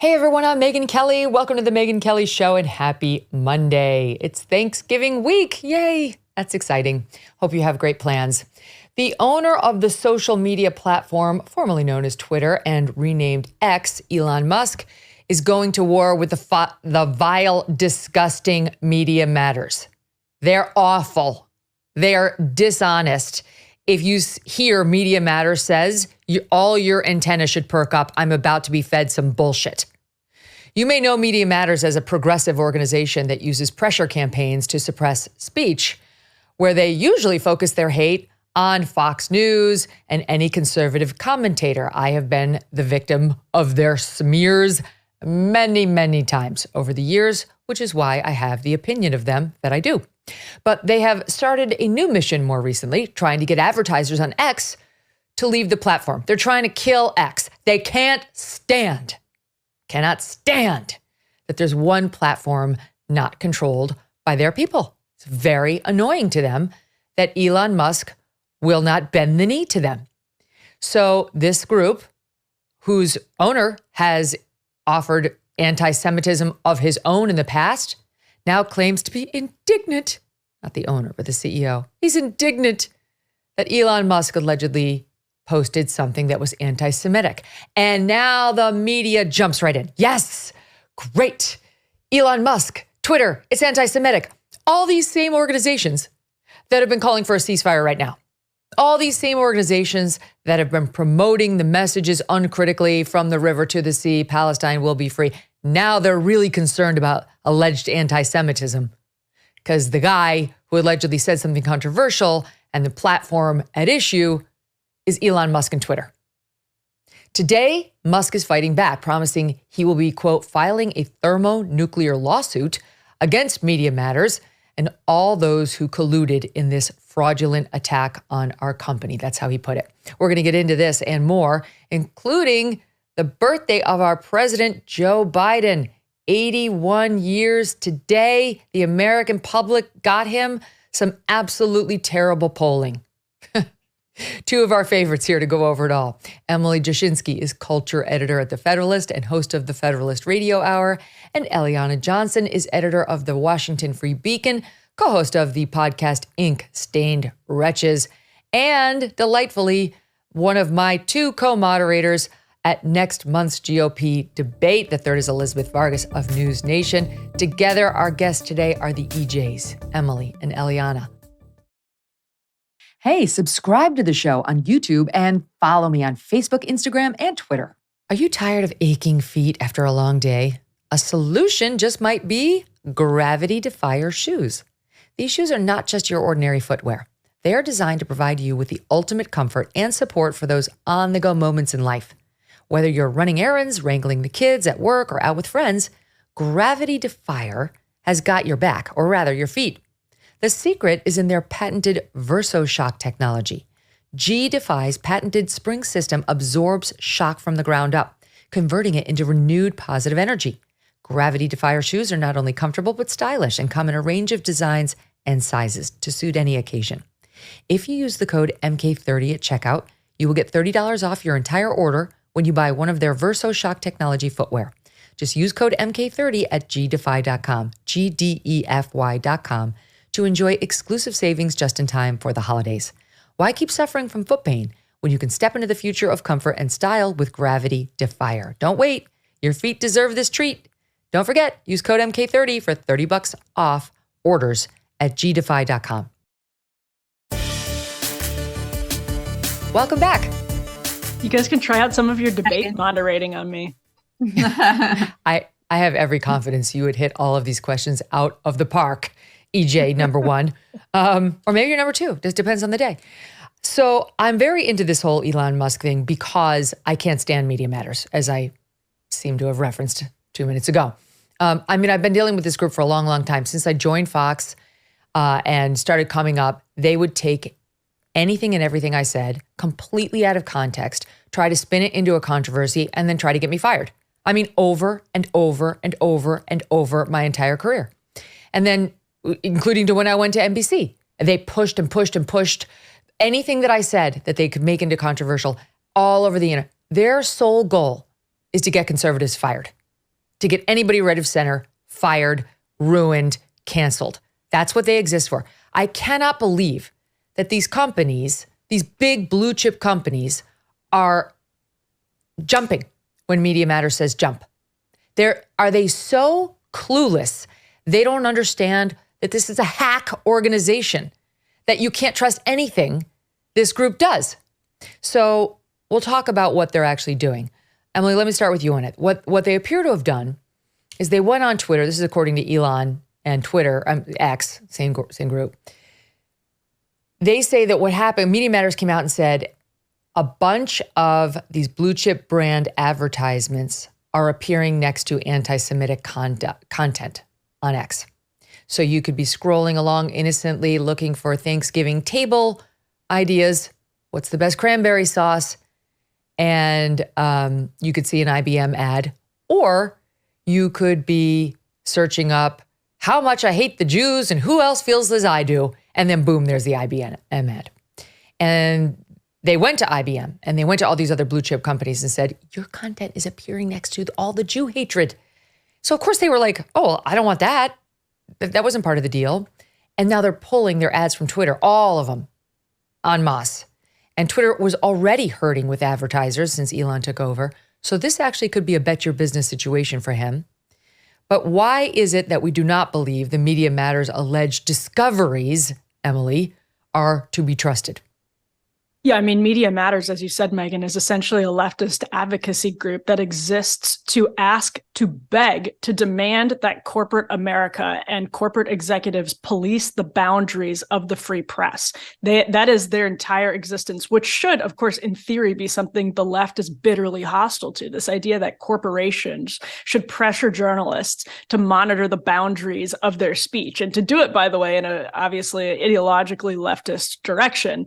Hey everyone, I'm Megyn Kelly. Welcome to the Megyn Kelly Show and happy Monday. It's Thanksgiving week. Yay. That's exciting. Hope you have great plans. The owner of the social media platform, formerly known as Twitter and renamed X, Elon Musk, is going to war with the vile, disgusting Media Matters. They're awful. They're dishonest. If you hear Media Matters says, all your antennas should perk up. I'm about to be fed some bullshit. You may know Media Matters as a progressive organization that uses pressure campaigns to suppress speech, where they usually focus their hate on Fox News and any conservative commentator. I have been the victim of their smears many, many times over the years, which is why I have the opinion of them that I do. But they have started a new mission more recently, trying to get advertisers on X to leave the platform. They're trying to kill X. They cannot stand that there's one platform not controlled by their people. It's very annoying to them that Elon Musk will not bend the knee to them. So this group, whose owner has offered anti-Semitism of his own in the past, now claims to be indignant, not the owner, but the CEO. He's indignant that Elon Musk allegedly posted something that was anti-Semitic. And now the media jumps right in. Yes, great. Elon Musk, Twitter, it's anti-Semitic. All these same organizations that have been calling for a ceasefire right now. All these same organizations that have been promoting the messages uncritically from the river to the sea, Palestine will be free. Now they're really concerned about alleged anti-Semitism because the guy who allegedly said something controversial and the platform at issue is Elon Musk and Twitter. Today, Musk is fighting back, promising he will be, quote, filing a thermonuclear lawsuit against Media Matters and all those who colluded in this fraudulent attack on our company. That's how he put it. We're going to get into this and more, including the birthday of our president, Joe Biden. 81 years today. The American public got him some absolutely terrible polling. Two of our favorites here to go over it all. Emily Jashinsky is culture editor at The Federalist and host of the Federalist Radio Hour. And Eliana Johnson is editor of the Washington Free Beacon, co-host of the podcast Ink Stained Wretches, and delightfully, one of my two co-moderators at next month's GOP debate. The third is Elizabeth Vargas of News Nation. Together, our guests today are the EJs, Emily and Eliana. Hey, subscribe to the show on YouTube and follow me on Facebook, Instagram, and Twitter. Are you tired of aching feet after a long day? A solution just might be Gravity Defier shoes. These shoes are not just your ordinary footwear. They are designed to provide you with the ultimate comfort and support for those on-the-go moments in life. Whether you're running errands, wrangling the kids at work, or out with friends, Gravity Defier has got your back, or rather your feet. The secret is in their patented VersoShock technology. G-Defy's patented spring system absorbs shock from the ground up, converting it into renewed positive energy. Gravity Defier shoes are not only comfortable but stylish and come in a range of designs and sizes to suit any occasion. If you use the code MK30 at checkout, you will get $30 off your entire order when you buy one of their VersoShock technology footwear. Just use code MK30 at gdefy.com, GDEFY.com, to enjoy exclusive savings just in time for the holidays. Why keep suffering from foot pain when you can step into the future of comfort and style with Gravity Defier? Don't wait. Your feet deserve this treat. Don't forget, use code MK30 for $30 off orders at gdefy.com. Welcome back. You guys can try out some of your debate moderating on me. I have every confidence you would hit all of these questions out of the park. EJ, number one, or maybe you're number two. Just depends on the day. So I'm very into this whole Elon Musk thing because I can't stand Media Matters, as I seem to have referenced 2 minutes ago. I've been dealing with this group for a long, long time. Since I joined Fox and started coming up, they would take anything and everything I said completely out of context, try to spin it into a controversy, and then try to get me fired. Over and over and over and over my entire career. And then including to when I went to NBC. They pushed and pushed and pushed anything that I said that they could make into controversial all over the internet. Their sole goal is to get conservatives fired. to get anybody right of center, fired, ruined, canceled. That's what they exist for. I cannot believe that these companies, these big blue chip companies, are jumping when Media Matters says jump. Are they so clueless? They don't understand that this is a hack organization, that you can't trust anything this group does. So we'll talk about what they're actually doing. Emily, let me start with you on it. What they appear to have done is they went on Twitter. This is according to Elon and Twitter, X, same group. They say that what happened, Media Matters came out and said a bunch of these blue chip brand advertisements are appearing next to anti-Semitic content on X. So you could be scrolling along innocently looking for Thanksgiving table ideas. What's the best cranberry sauce? And you could see an IBM ad. Or you could be searching up how much I hate the Jews and who else feels as I do. And then boom, there's the IBM ad. And they went to IBM and they went to all these other blue chip companies and said, your content is appearing next to all the Jew hatred. So of course they were like, oh, I don't want that. That wasn't part of the deal. And now they're pulling their ads from Twitter, all of them, en masse. And Twitter was already hurting with advertisers since Elon took over. So this actually could be a bet your business situation for him. But why is it that we do not believe the Media Matters alleged discoveries, Emily, are to be trusted? Yeah, I mean, Media Matters, as you said, Megyn, is essentially a leftist advocacy group that exists to ask, to beg, to demand that corporate America and corporate executives police the boundaries of the free press. That is their entire existence, which should, of course, in theory, be something the left is bitterly hostile to. This idea that corporations should pressure journalists to monitor the boundaries of their speech, and to do it, by the way, in a obviously ideologically leftist direction.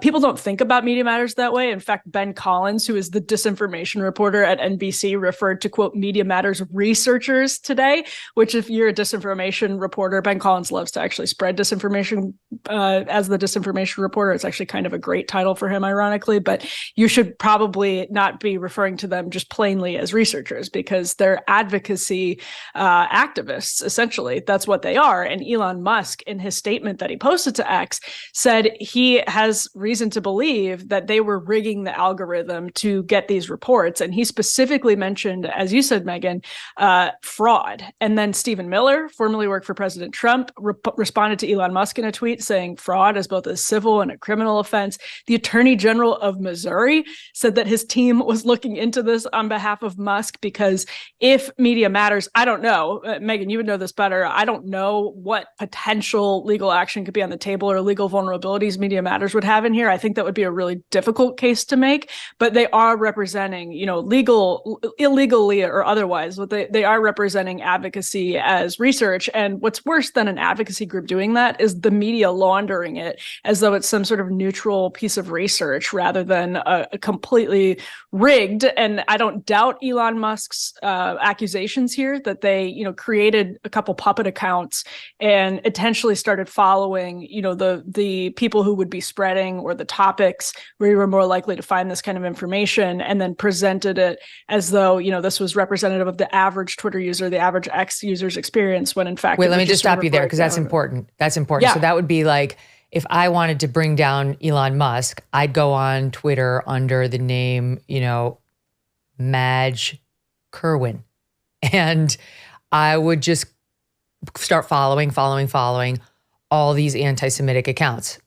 People don't think about Media Matters that way. In fact, Ben Collins, who is the disinformation reporter at NBC, referred to, quote, Media Matters researchers today, which if you're a disinformation reporter, Ben Collins loves to actually spread disinformation as the disinformation reporter. It's actually kind of a great title for him, ironically, but you should probably not be referring to them just plainly as researchers, because they're advocacy activists, essentially. That's what they are. And Elon Musk, in his statement that he posted to X, said he has reason to believe that they were rigging the algorithm to get these reports. And he specifically mentioned, as you said, Megyn, fraud. And then Stephen Miller, formerly worked for President Trump, responded to Elon Musk in a tweet saying fraud is both a civil and a criminal offense. The Attorney General of Missouri said that his team was looking into this on behalf of Musk, because if Media Matters, I don't know, Megyn, you would know this better. I don't know what potential legal action could be on the table or legal vulnerabilities Media Matters would have in here. I think that would be a really difficult case to make, but they are representing, illegally or otherwise, but they are representing advocacy as research. And what's worse than an advocacy group doing that is the media laundering it as though it's some sort of neutral piece of research rather than a completely rigged. And I don't doubt Elon Musk's accusations here that they, created a couple puppet accounts and intentionally started following, the people who would be spreading or the topics where you were more likely to find this kind of information, and then presented it as though, this was representative of the average Twitter user, the average X user's experience, when in fact— Wait, let me just stop you there, because that's important. That's important. Yeah. So that would be like, if I wanted to bring down Elon Musk, I'd go on Twitter under the name, Madge Kerwin. And I would just start following all these anti-Semitic accounts.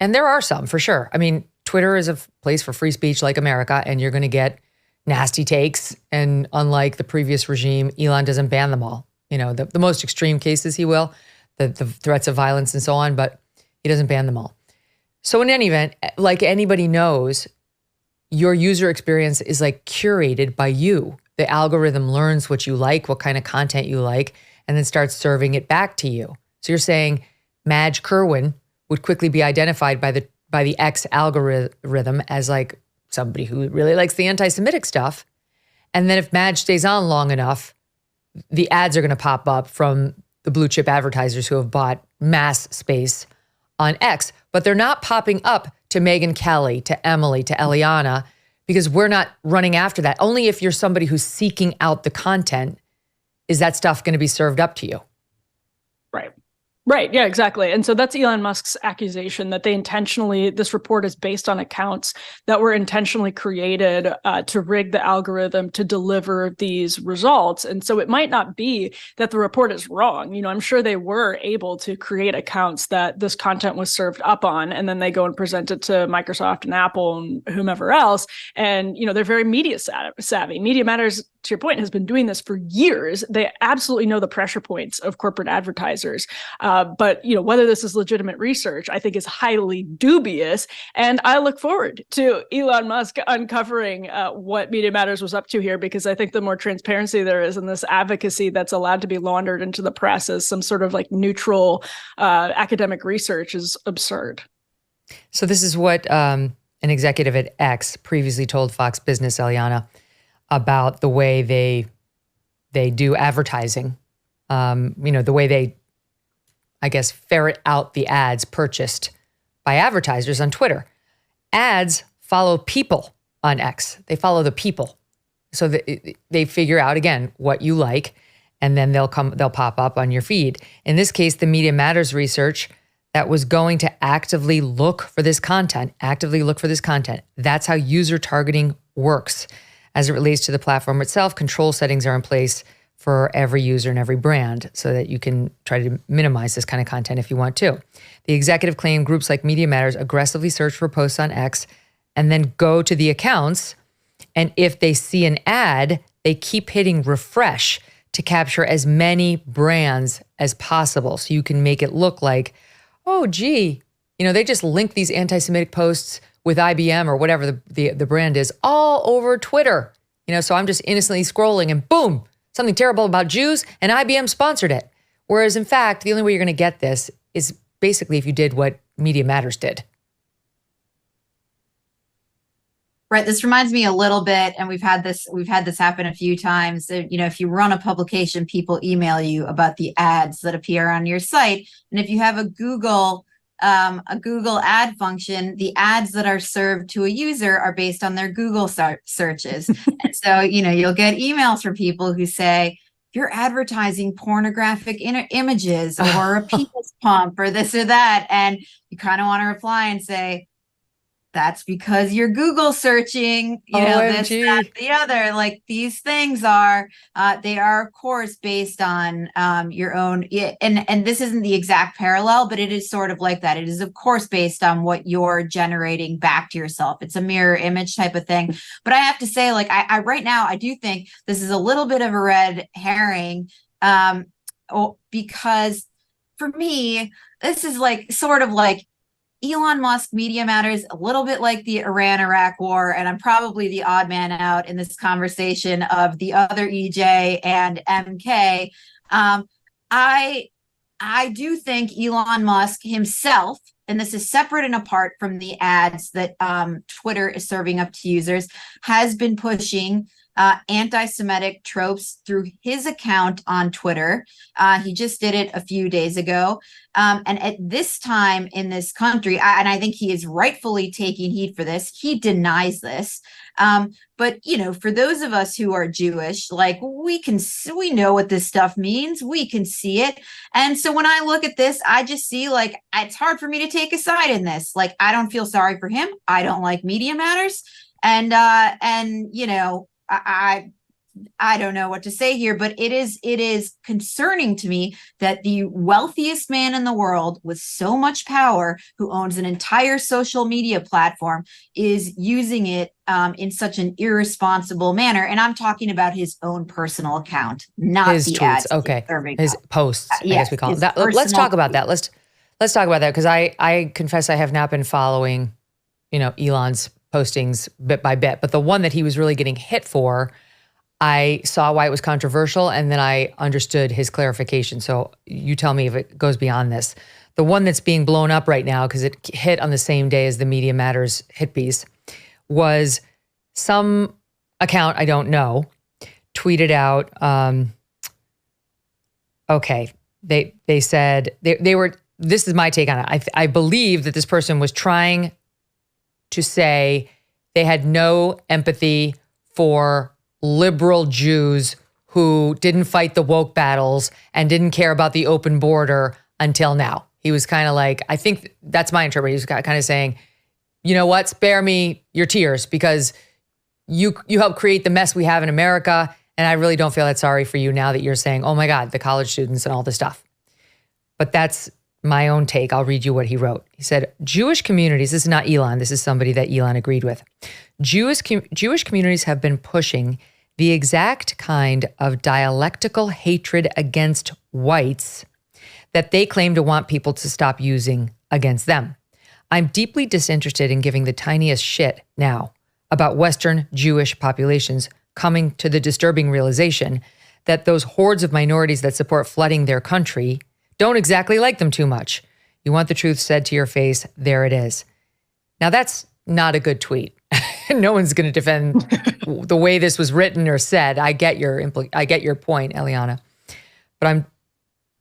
And there are some, for sure. I mean, Twitter is a place for free speech like America, and you're going to get nasty takes. And unlike the previous regime, Elon doesn't ban them all. The most extreme cases he will, the threats of violence and so on, but he doesn't ban them all. So in any event, like anybody knows, your user experience is like curated by you. The algorithm learns what you like, what kind of content you like, and then starts serving it back to you. So you're saying Madge Kerwin would quickly be identified by the X algorithm as like somebody who really likes the anti-Semitic stuff. And then if Madge stays on long enough, the ads are going to pop up from the blue chip advertisers who have bought mass space on X. But they're not popping up to Megyn Kelly, to Emily, to Eliana, because we're not running after that. Only if you're somebody who's seeking out the content is that stuff going to be served up to you? Right. Right. Yeah, exactly. And so that's Elon Musk's accusation that this report is based on accounts that were intentionally created to rig the algorithm to deliver these results. And so it might not be that the report is wrong. I'm sure they were able to create accounts that this content was served up on, and then they go and present it to Microsoft and Apple and whomever else. And, they're very media savvy. Media Matters, to your point, has been doing this for years. They absolutely know the pressure points of corporate advertisers. But whether this is legitimate research, I think is highly dubious. And I look forward to Elon Musk uncovering what Media Matters was up to here, because I think the more transparency there is in this advocacy that's allowed to be laundered into the press as some sort of like neutral academic research is absurd. So this is what an executive at X previously told Fox Business, Eliana, about the way they do advertising. The way they, I guess, ferret out the ads purchased by advertisers on Twitter. Ads follow people on X. They follow the people. So they figure out, again, what you like, and then they'll pop up on your feed. In this case, the Media Matters research that was going to actively look for this content. That's how user targeting works. As it relates to the platform itself, control settings are in place for every user and every brand so that you can try to minimize this kind of content if you want to. The executive claimed groups like Media Matters aggressively search for posts on X and then go to the accounts. And if they see an ad, they keep hitting refresh to capture as many brands as possible. So you can make it look like, oh, gee, they just link these anti-Semitic posts with IBM or whatever the brand is all over Twitter. So I'm just innocently scrolling and boom, something terrible about Jews, and IBM sponsored it. Whereas, in fact, the only way you're going to get this is basically if you did what Media Matters did. Right. This reminds me a little bit, and we've had this happen a few times. If you run a publication, people email you about the ads that appear on your site. And if you have a Google ad function, the ads that are served to a user are based on their Google searches. And so, you'll get emails from people who say, you're advertising pornographic images or a penis pump or this or that. And you kind of want to reply and say, that's because you're Google searching, this, that, the other. Like these things are, they are of course based on your own. And this isn't the exact parallel, but it is sort of like that. It is of course based on what you're generating back to yourself. It's a mirror image type of thing. But I have to say, like I right now, I do think this is a little bit of a red herring, because for me, this is like sort of like Elon Musk, Media Matters, a little bit like the Iran-Iraq war, and I'm probably the odd man out in this conversation of the other EJ and MK. I do think Elon Musk himself, and this is separate and apart from the ads that Twitter is serving up to users, has been pushing anti-Semitic tropes through his account on Twitter. He just did it a few days ago. And at this time in this country, and I think he is rightfully taking heat for this, he denies this. But, for those of us who are Jewish, like we know what this stuff means. We can see it. And so when I look at this, I just see like, it's hard for me to take a side in this. Like, I don't feel sorry for him. I don't like Media Matters. And I don't know what to say here, but it is concerning to me that the wealthiest man in the world with so much power, who owns an entire social media platform, is using it in such an irresponsible manner. And I'm talking about his own personal account, not his the tweets. ads. Okay, his posts. I guess we call it that. Let's talk about that. Let's talk about that, because I confess I have not been following, Elon's postings bit by bit, but the one that he was really getting hit for, I saw why it was controversial, and then I understood his clarification. So you tell me if it goes beyond this. The one that's being blown up right now, because it hit on the same day as the Media Matters hit piece, was some account I don't know tweeted out. They said they were. This is my take on it. I believe that this person was trying to say they had no empathy for liberal Jews who didn't fight the woke battles and didn't care about the open border until now. He was kind of like, I think that's my interpretation. He was kind of saying, you know what, spare me your tears because you helped create the mess we have in America. And I really don't feel that sorry for you now that you're saying, oh my God, the college students and all this stuff. But that's my own take. I'll read you what he wrote. He said, Jewish communities, this is not Elon, this is somebody that Elon agreed with. Jewish communities have been pushing the exact kind of dialectical hatred against whites that they claim to want people to stop using against them. I'm deeply disinterested in giving the tiniest shit now about Western Jewish populations coming to the disturbing realization that those hordes of minorities that support flooding their country don't exactly like them too much. You want the truth said to your face, there it is. Now that's not a good tweet. No one's going to defend the way this was written or said. I get your point, Eliana. But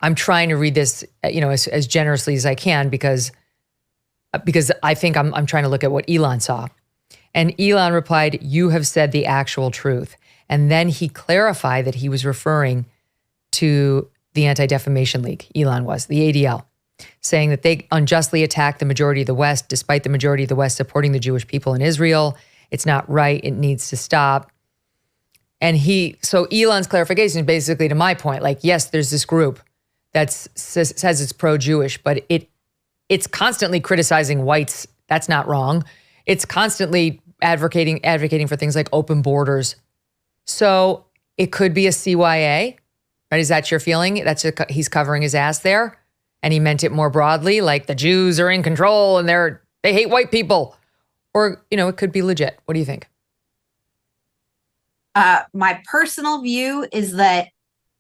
I'm trying to read this, as generously as I can because I think I'm trying to look at what Elon saw. And Elon replied, you have said the actual truth. And then he clarified that he was referring to the Anti-Defamation League, Elon was, the ADL, saying that they unjustly attacked the majority of the West, despite the majority of the West supporting the Jewish people in Israel. It's not right. It needs to stop. And so Elon's clarification is basically to my point, like, yes, there's this group that says it's pro-Jewish, but it's constantly criticizing whites. That's not wrong. It's constantly advocating for things like open borders. So it could be a CYA, right? Is that your feeling? He's covering his ass there, and he meant it more broadly, like the Jews are in control and they hate white people, or it could be legit. What do you think? My personal view is that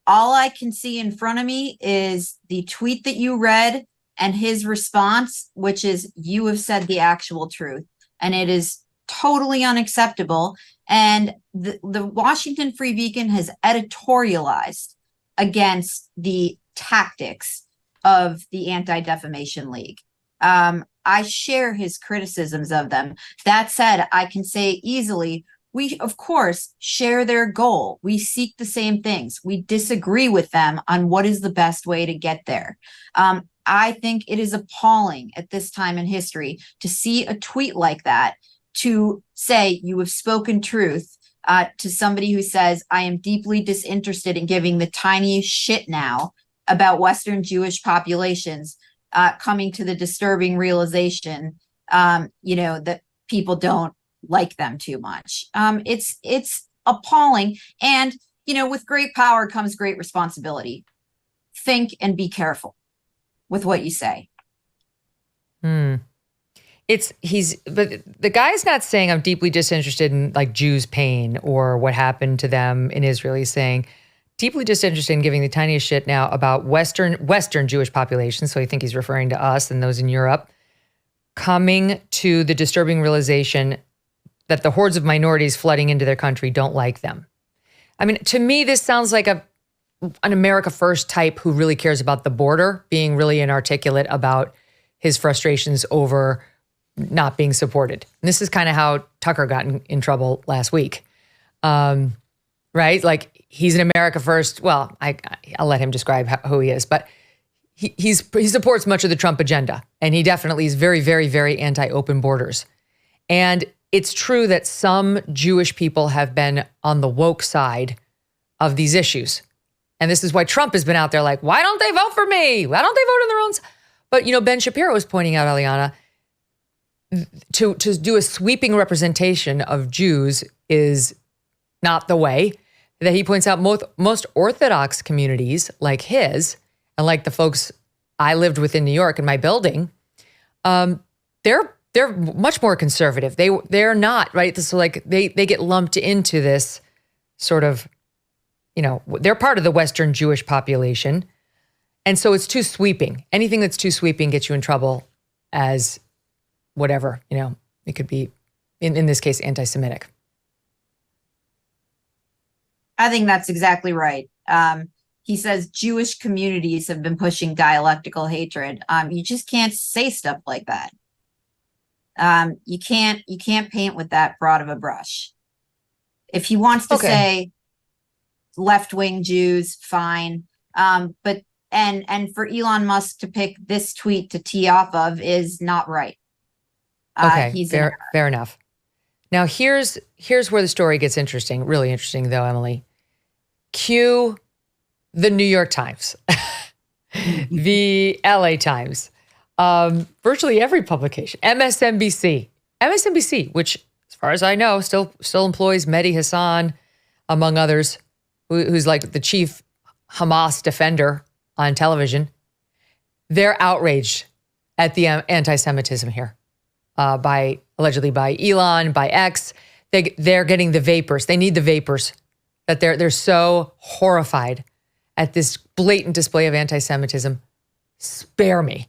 all I can see in front of me is the tweet that you read and his response, which is, you have said the actual truth. And it is totally unacceptable. And the Washington Free Beacon has editorialized against the tactics of the Anti-Defamation League. I share his criticisms of them. That said, I can say easily, we, of course, share their goal. We seek the same things. We disagree with them on what is the best way to get there. I think it is appalling at this time in history to see a tweet like that, to say you have spoken truth to somebody who says, I am deeply disinterested in giving the tiniest shit now about Western Jewish populations, coming to the disturbing realization, that people don't like them too much. It's appalling. And, with great power comes great responsibility. Think and be careful with what you say. But the guy's not saying I'm deeply disinterested in like Jews' pain or what happened to them in Israel. He's saying deeply disinterested in giving the tiniest shit now about Western Jewish populations. So I think he's referring to us and those in Europe, coming to the disturbing realization that the hordes of minorities flooding into their country don't like them. I mean, to me, this sounds like an America First type who really cares about the border, being really inarticulate about his frustrations over not being supported. And this is kind of how Tucker got in trouble last week, right? Like, he's an America First. Well, I'll let him describe who he is, but he supports much of the Trump agenda, and he definitely is very, very, very anti-open borders. And it's true that some Jewish people have been on the woke side of these issues. And this is why Trump has been out there like, why don't they vote for me? Why don't they vote on their own? But, Ben Shapiro was pointing out, Eliana, to do a sweeping representation of Jews is not the way. That he points out most Orthodox communities like his, and like the folks I lived with in New York in my building, they're much more conservative. They're not, right? So like they get lumped into this sort of, they're part of the Western Jewish population. And so it's too sweeping. Anything that's too sweeping gets you in trouble as whatever, it could be, in this case, anti-Semitic. I think that's exactly right. He says Jewish communities have been pushing dialectical hatred. You just can't say stuff like that. You can't paint with that broad of a brush. If he wants to say left-wing Jews, fine. But for Elon Musk to pick this tweet to tee off of is not right. Okay, fair enough. Now here's where the story gets interesting, really interesting though, Emily. Cue the New York Times, the LA Times, virtually every publication, MSNBC, which as far as I know, still employs Mehdi Hasan, among others, who's like the chief Hamas defender on television. They're outraged at the anti-Semitism here, allegedly by Elon, by X. They're getting the vapors. They need the vapors. That they're so horrified at this blatant display of anti-Semitism. Spare me.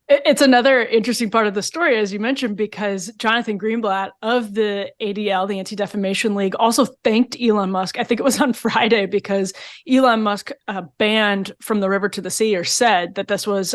It's another interesting part of the story, as you mentioned, because Jonathan Greenblatt of the ADL, the Anti-Defamation League, also thanked Elon Musk. I think it was on Friday, because Elon Musk banned From the River to the Sea, or said that this was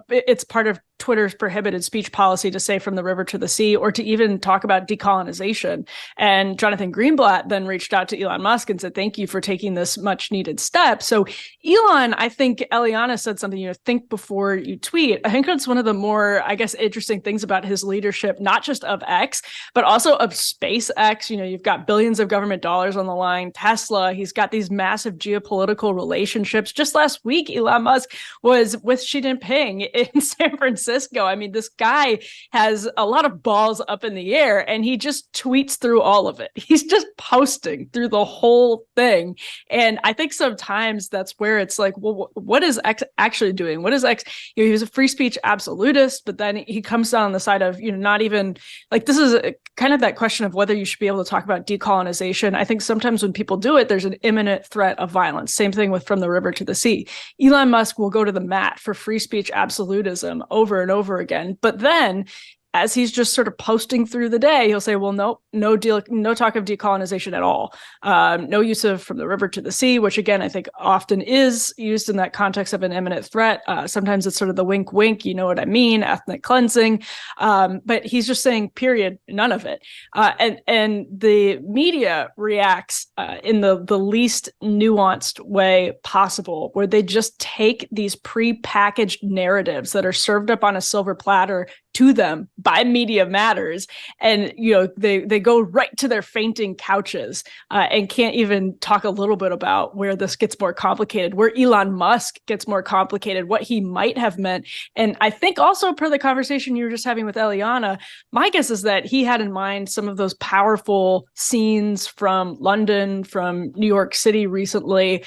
it's part of Twitter's prohibited speech policy to say from the river to the sea, or to even talk about decolonization. And Jonathan Greenblatt then reached out to Elon Musk and said, thank you for taking this much needed step. So Elon, I think Eliana said something, think before you tweet. I think that's one of the more, I guess, interesting things about his leadership, not just of X, but also of SpaceX. You've got billions of government dollars on the line, Tesla, he's got these massive geopolitical relationships. Just last week, Elon Musk was with Xi Jinping in San Francisco. I mean, this guy has a lot of balls up in the air, and he just tweets through all of it. He's just posting through the whole thing. And I think sometimes that's where it's like, well, what is X actually doing? What is X? He was a free speech absolutist, but then he comes down on the side of, not even like, this is kind of that question of whether you should be able to talk about decolonization. I think sometimes when people do it, there's an imminent threat of violence. Same thing with From the River to the Sea. Elon Musk will go to the mat for free speech absolutism over and over again. But then, as he's just sort of posting through the day, he'll say, well, no talk of decolonization at all. No use of From the River to the Sea, which again, I think often is used in that context of an imminent threat. Sometimes it's sort of the wink, wink, you know what I mean, ethnic cleansing. But he's just saying, period, none of it. And the media reacts in the least nuanced way possible, where they just take these pre-packaged narratives that are served up on a silver platter to them by Media Matters, and they go right to their fainting couches and can't even talk a little bit about where this gets more complicated, where Elon Musk gets more complicated, what he might have meant. And I think also, per the conversation you were just having with Eliana, my guess is that he had in mind some of those powerful scenes from London, from New York City recently,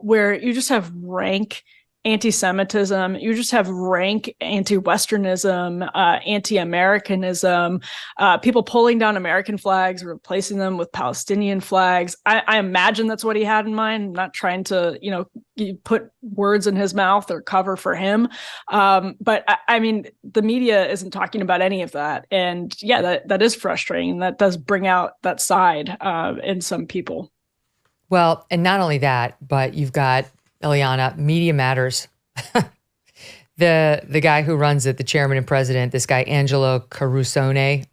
where you just have rank anti-Semitism, you just have rank anti-Westernism, anti-Americanism, people pulling down American flags, replacing them with Palestinian flags. I imagine that's what he had in mind. I'm not trying to, put words in his mouth or cover for him. But I mean, the media isn't talking about any of that. And yeah, that is frustrating. That does bring out that side in some people. Well, and not only that, but you've got Eliana, Media Matters. The guy who runs it, the chairman and president, this guy, Angelo Carusone,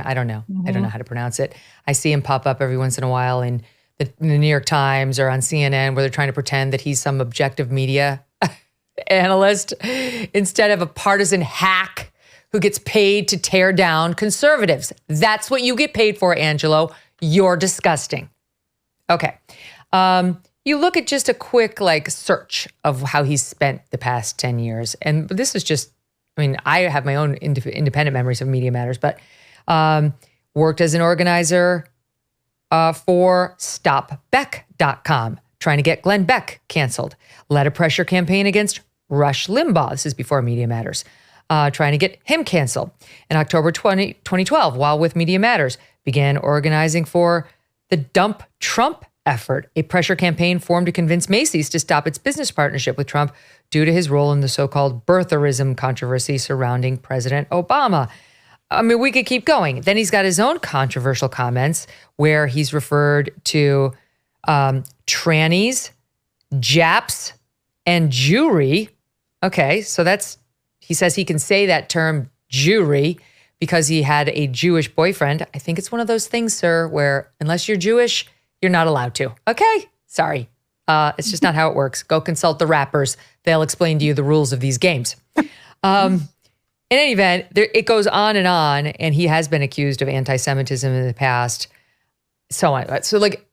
I don't know. Mm-hmm. I don't know how to pronounce it. I see him pop up every once in a while in the New York Times or on CNN, where they're trying to pretend that he's some objective media analyst instead of a partisan hack who gets paid to tear down conservatives. That's what you get paid for, Angelo. You're disgusting. Okay. You look at just a quick search of how he's spent the past 10 years. And this is just, I have my own independent memories of Media Matters, but worked as an organizer for StopBeck.com, trying to get Glenn Beck canceled. Led a pressure campaign against Rush Limbaugh. This is before Media Matters. Trying to get him canceled. In October 2012, while with Media Matters, began organizing for the Dump Trump effort, a pressure campaign formed to convince Macy's to stop its business partnership with Trump due to his role in the so-called birtherism controversy surrounding President Obama. We could keep going. Then he's got his own controversial comments where he's referred to trannies, Japs, and Jewry. Okay, so he says he can say that term Jewry because he had a Jewish boyfriend. I think it's one of those things, sir, where unless you're Jewish, You're not allowed to. Okay? Sorry. It's just not how it works. Go consult the rappers. They'll explain to you the rules of these games. In any event, it goes on, and he has been accused of anti-Semitism in the past, so on. So like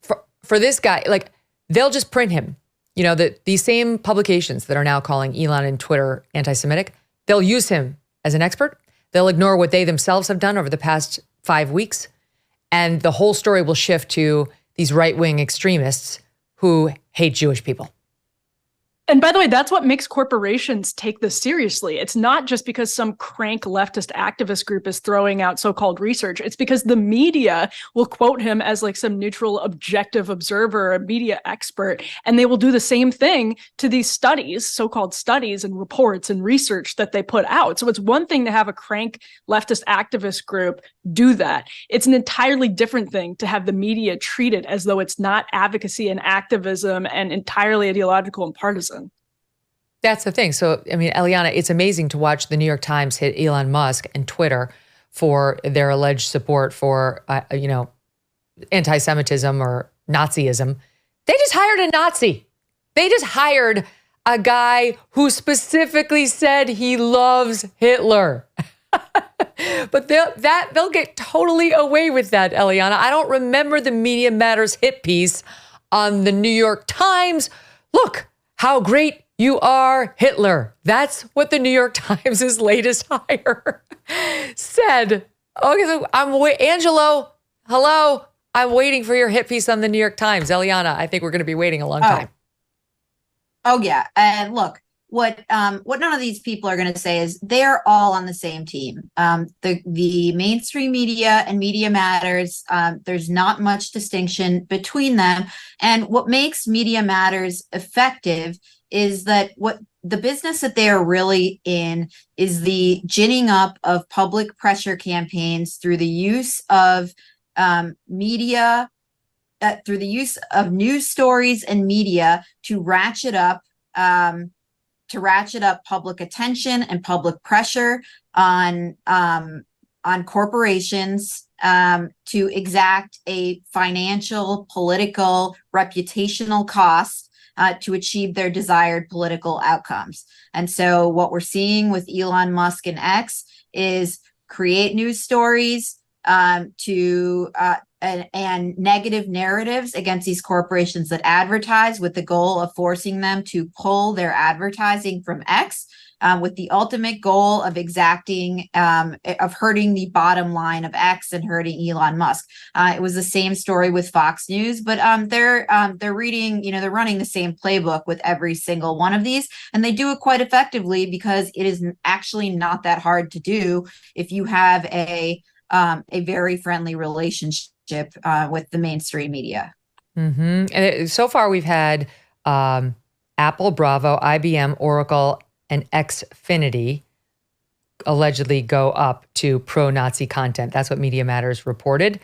for this guy, like they'll just print him. You know, these same publications that are now calling Elon and Twitter anti-Semitic, they'll use him as an expert. They'll ignore what they themselves have done over the past 5 weeks. And the whole story will shift to these right-wing extremists who hate Jewish people. And by the way, that's what makes corporations take this seriously. It's not just because some crank leftist activist group is throwing out so-called research. It's because the media will quote him as like some neutral, objective observer, a media expert, and they will do the same thing to these studies, so-called studies and reports and research that they put out. So it's one thing to have a crank leftist activist group do that. It's an entirely different thing to have the media treat it as though it's not advocacy and activism and entirely ideological and partisan. That's the thing. So, I mean, Eliana, it's amazing to watch the New York Times hit Elon Musk and Twitter for their alleged support for, anti-Semitism or Nazism. They just hired a Nazi. They just hired a guy who specifically said he loves Hitler. But they'll get totally away with that, Eliana. I don't remember the Media Matters hit piece on the New York Times. Look, how great you are, Hitler. That's what the New York Times' latest hire said. Okay, so Angelo, hello. I'm waiting for your hit piece on the New York Times. Eliana, I think we're going to be waiting a long time. Oh, yeah. And look, what none of these people are going to say is they're all on the same team. The mainstream media and Media Matters, there's not much distinction between them. And what makes Media Matters effective is that what the business that they are really in is the ginning up of public pressure campaigns through the use of media, through the use of news stories and media to ratchet up public attention and public pressure on corporations to exact a financial, political, reputational cost to achieve their desired political outcomes. And so what we're seeing with Elon Musk and X is create news stories and negative narratives against these corporations that advertise, with the goal of forcing them to pull their advertising from X, with the ultimate goal of exacting, of hurting the bottom line of X and hurting Elon Musk. It was the same story with Fox News, but they're running the same playbook with every single one of these, and they do it quite effectively because it is actually not that hard to do if you have a very friendly relationship with the mainstream media. Mm-hmm. And so far we've had Apple, Bravo, IBM, Oracle, and Xfinity allegedly go up to pro-Nazi content. That's what Media Matters reported.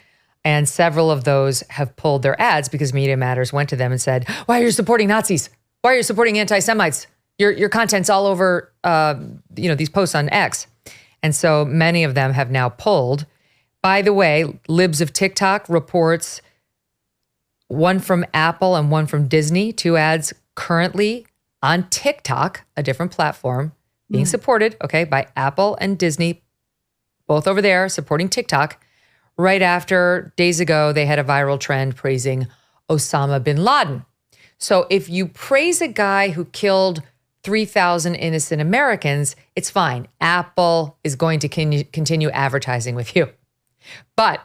And several of those have pulled their ads because Media Matters went to them and said, why are you supporting Nazis? Why are you supporting anti-Semites? Your content's all over these posts on X. And so many of them have now pulled. By the way, Libs of TikTok reports one from Apple and one from Disney, 2 ads currently on TikTok, a different platform, being supported, by Apple and Disney, both over there supporting TikTok. Right after, days ago, they had a viral trend praising Osama bin Laden. So if you praise a guy who killed 3,000 innocent Americans, it's fine. Apple is going to continue advertising with you. But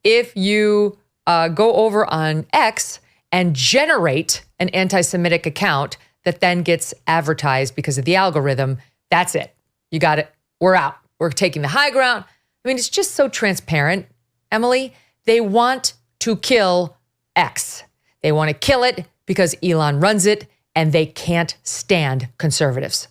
if you go over on X and generate an anti-Semitic account that then gets advertised because of the algorithm, that's it. You got it. We're out. We're taking the high ground. I mean, it's just so transparent, Emily. They want to kill X. They want to kill it because Elon runs it and they can't stand conservatives.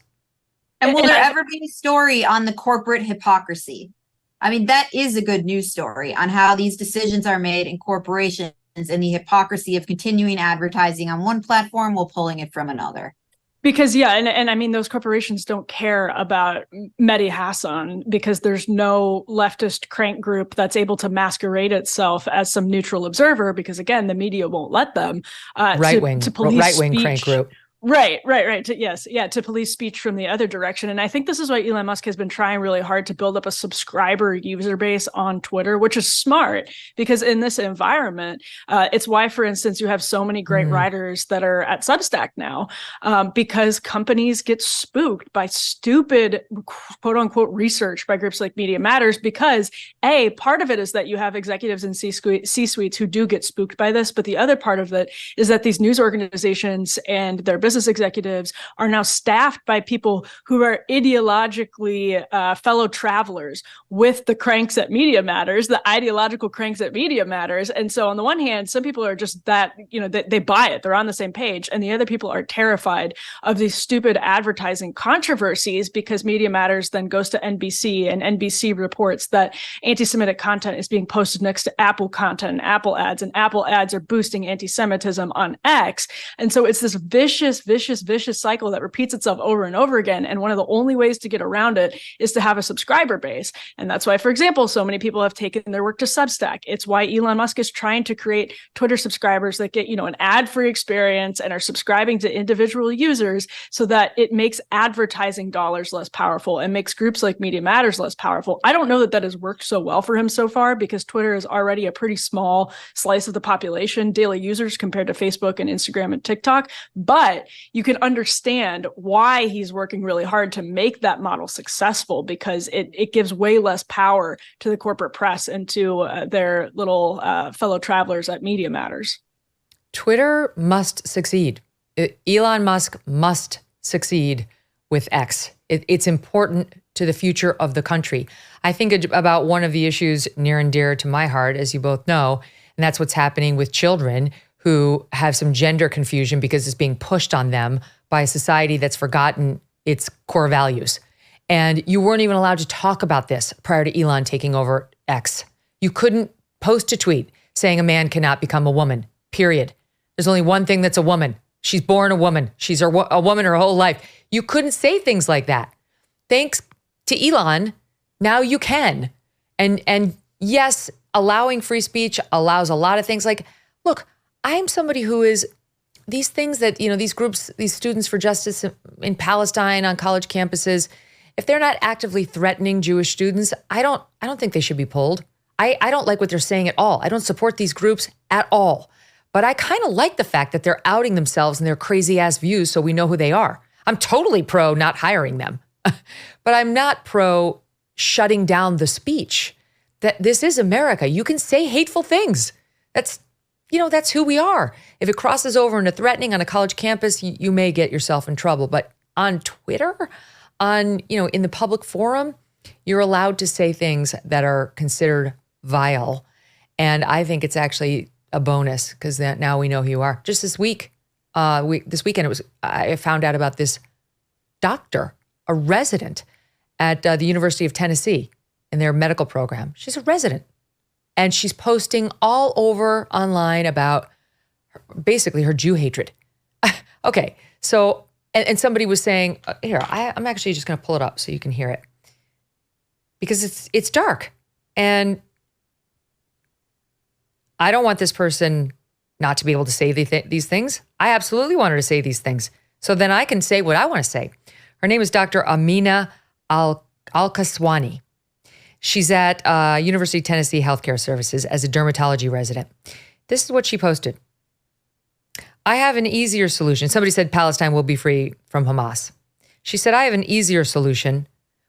And will there ever be a story on the corporate hypocrisy? I mean, that is a good news story on how these decisions are made in corporations and the hypocrisy of continuing advertising on one platform while pulling it from another. Because and I mean, those corporations don't care about Mehdi Hassan because there's no leftist crank group that's able to masquerade itself as some neutral observer, because again, the media won't let them to police right-wing crank group. Right. To police speech from the other direction. And I think this is why Elon Musk has been trying really hard to build up a subscriber user base on Twitter, which is smart because in this environment, it's why, for instance, you have so many great writers that are at Substack now, because companies get spooked by stupid quote unquote research by groups like Media Matters, because part of it is that you have executives in C-suites who do get spooked by this. But the other part of it is that these news organizations and their business executives are now staffed by people who are ideologically fellow travelers with the cranks at Media Matters, the ideological cranks at Media Matters. And so on the one hand, some people are just that, they buy it. They're on the same page. And the other people are terrified of these stupid advertising controversies because Media Matters then goes to NBC, and NBC reports that anti-Semitic content is being posted next to Apple content and Apple ads are boosting anti-Semitism on X. And so it's this vicious cycle that repeats itself over and over again. And one of the only ways to get around it is to have a subscriber base. And that's why, for example, so many people have taken their work to Substack. It's why Elon Musk is trying to create Twitter subscribers that get, an ad-free experience and are subscribing to individual users so that it makes advertising dollars less powerful and makes groups like Media Matters less powerful. I don't know that has worked so well for him so far because Twitter is already a pretty small slice of the population, daily users compared to Facebook and Instagram and TikTok. But you can understand why he's working really hard to make that model successful, because it gives way less power to the corporate press and to their little fellow travelers at Media Matters. Twitter must succeed. Elon Musk must succeed with X. It's important to the future of the country. I think about one of the issues near and dear to my heart, as you both know, and that's what's happening with children who have some gender confusion because it's being pushed on them by a society that's forgotten its core values. And you weren't even allowed to talk about this prior to Elon taking over X. You couldn't post a tweet saying a man cannot become a woman, period. There's only one thing that's a woman. She's born a woman. She's a woman her whole life. You couldn't say things like that. Thanks to Elon, now you can. And yes, allowing free speech allows a lot of things. Like, look, I'm somebody who is these things that, these groups, these students for justice in Palestine on college campuses, if they're not actively threatening Jewish students, I don't think they should be pulled. I don't like what they're saying at all. I don't support these groups at all. But I kind of like the fact that they're outing themselves and their crazy ass views so we know who they are. I'm totally pro not hiring them, but I'm not pro shutting down the speech. That this is America. You can say hateful things. That's who we are. If it crosses over into threatening on a college campus, you may get yourself in trouble. But on Twitter, in the public forum, you're allowed to say things that are considered vile. And I think it's actually a bonus because now we know who you are. Just this weekend, I found out about this doctor, a resident at the University of Tennessee in their medical program. She's a resident. And she's posting all over online about basically her Jew hatred. Okay, so, and somebody was saying, here, I'm actually just going to pull it up so you can hear it. Because it's dark. And I don't want this person not to be able to say these things. I absolutely want her to say these things. So then I can say what I want to say. Her name is Dr. Amina Al-Kaswani. She's at University of Tennessee Healthcare Services as a dermatology resident. This is what she posted. I have an easier solution. Somebody said Palestine will be free from Hamas. She said, I have an easier solution.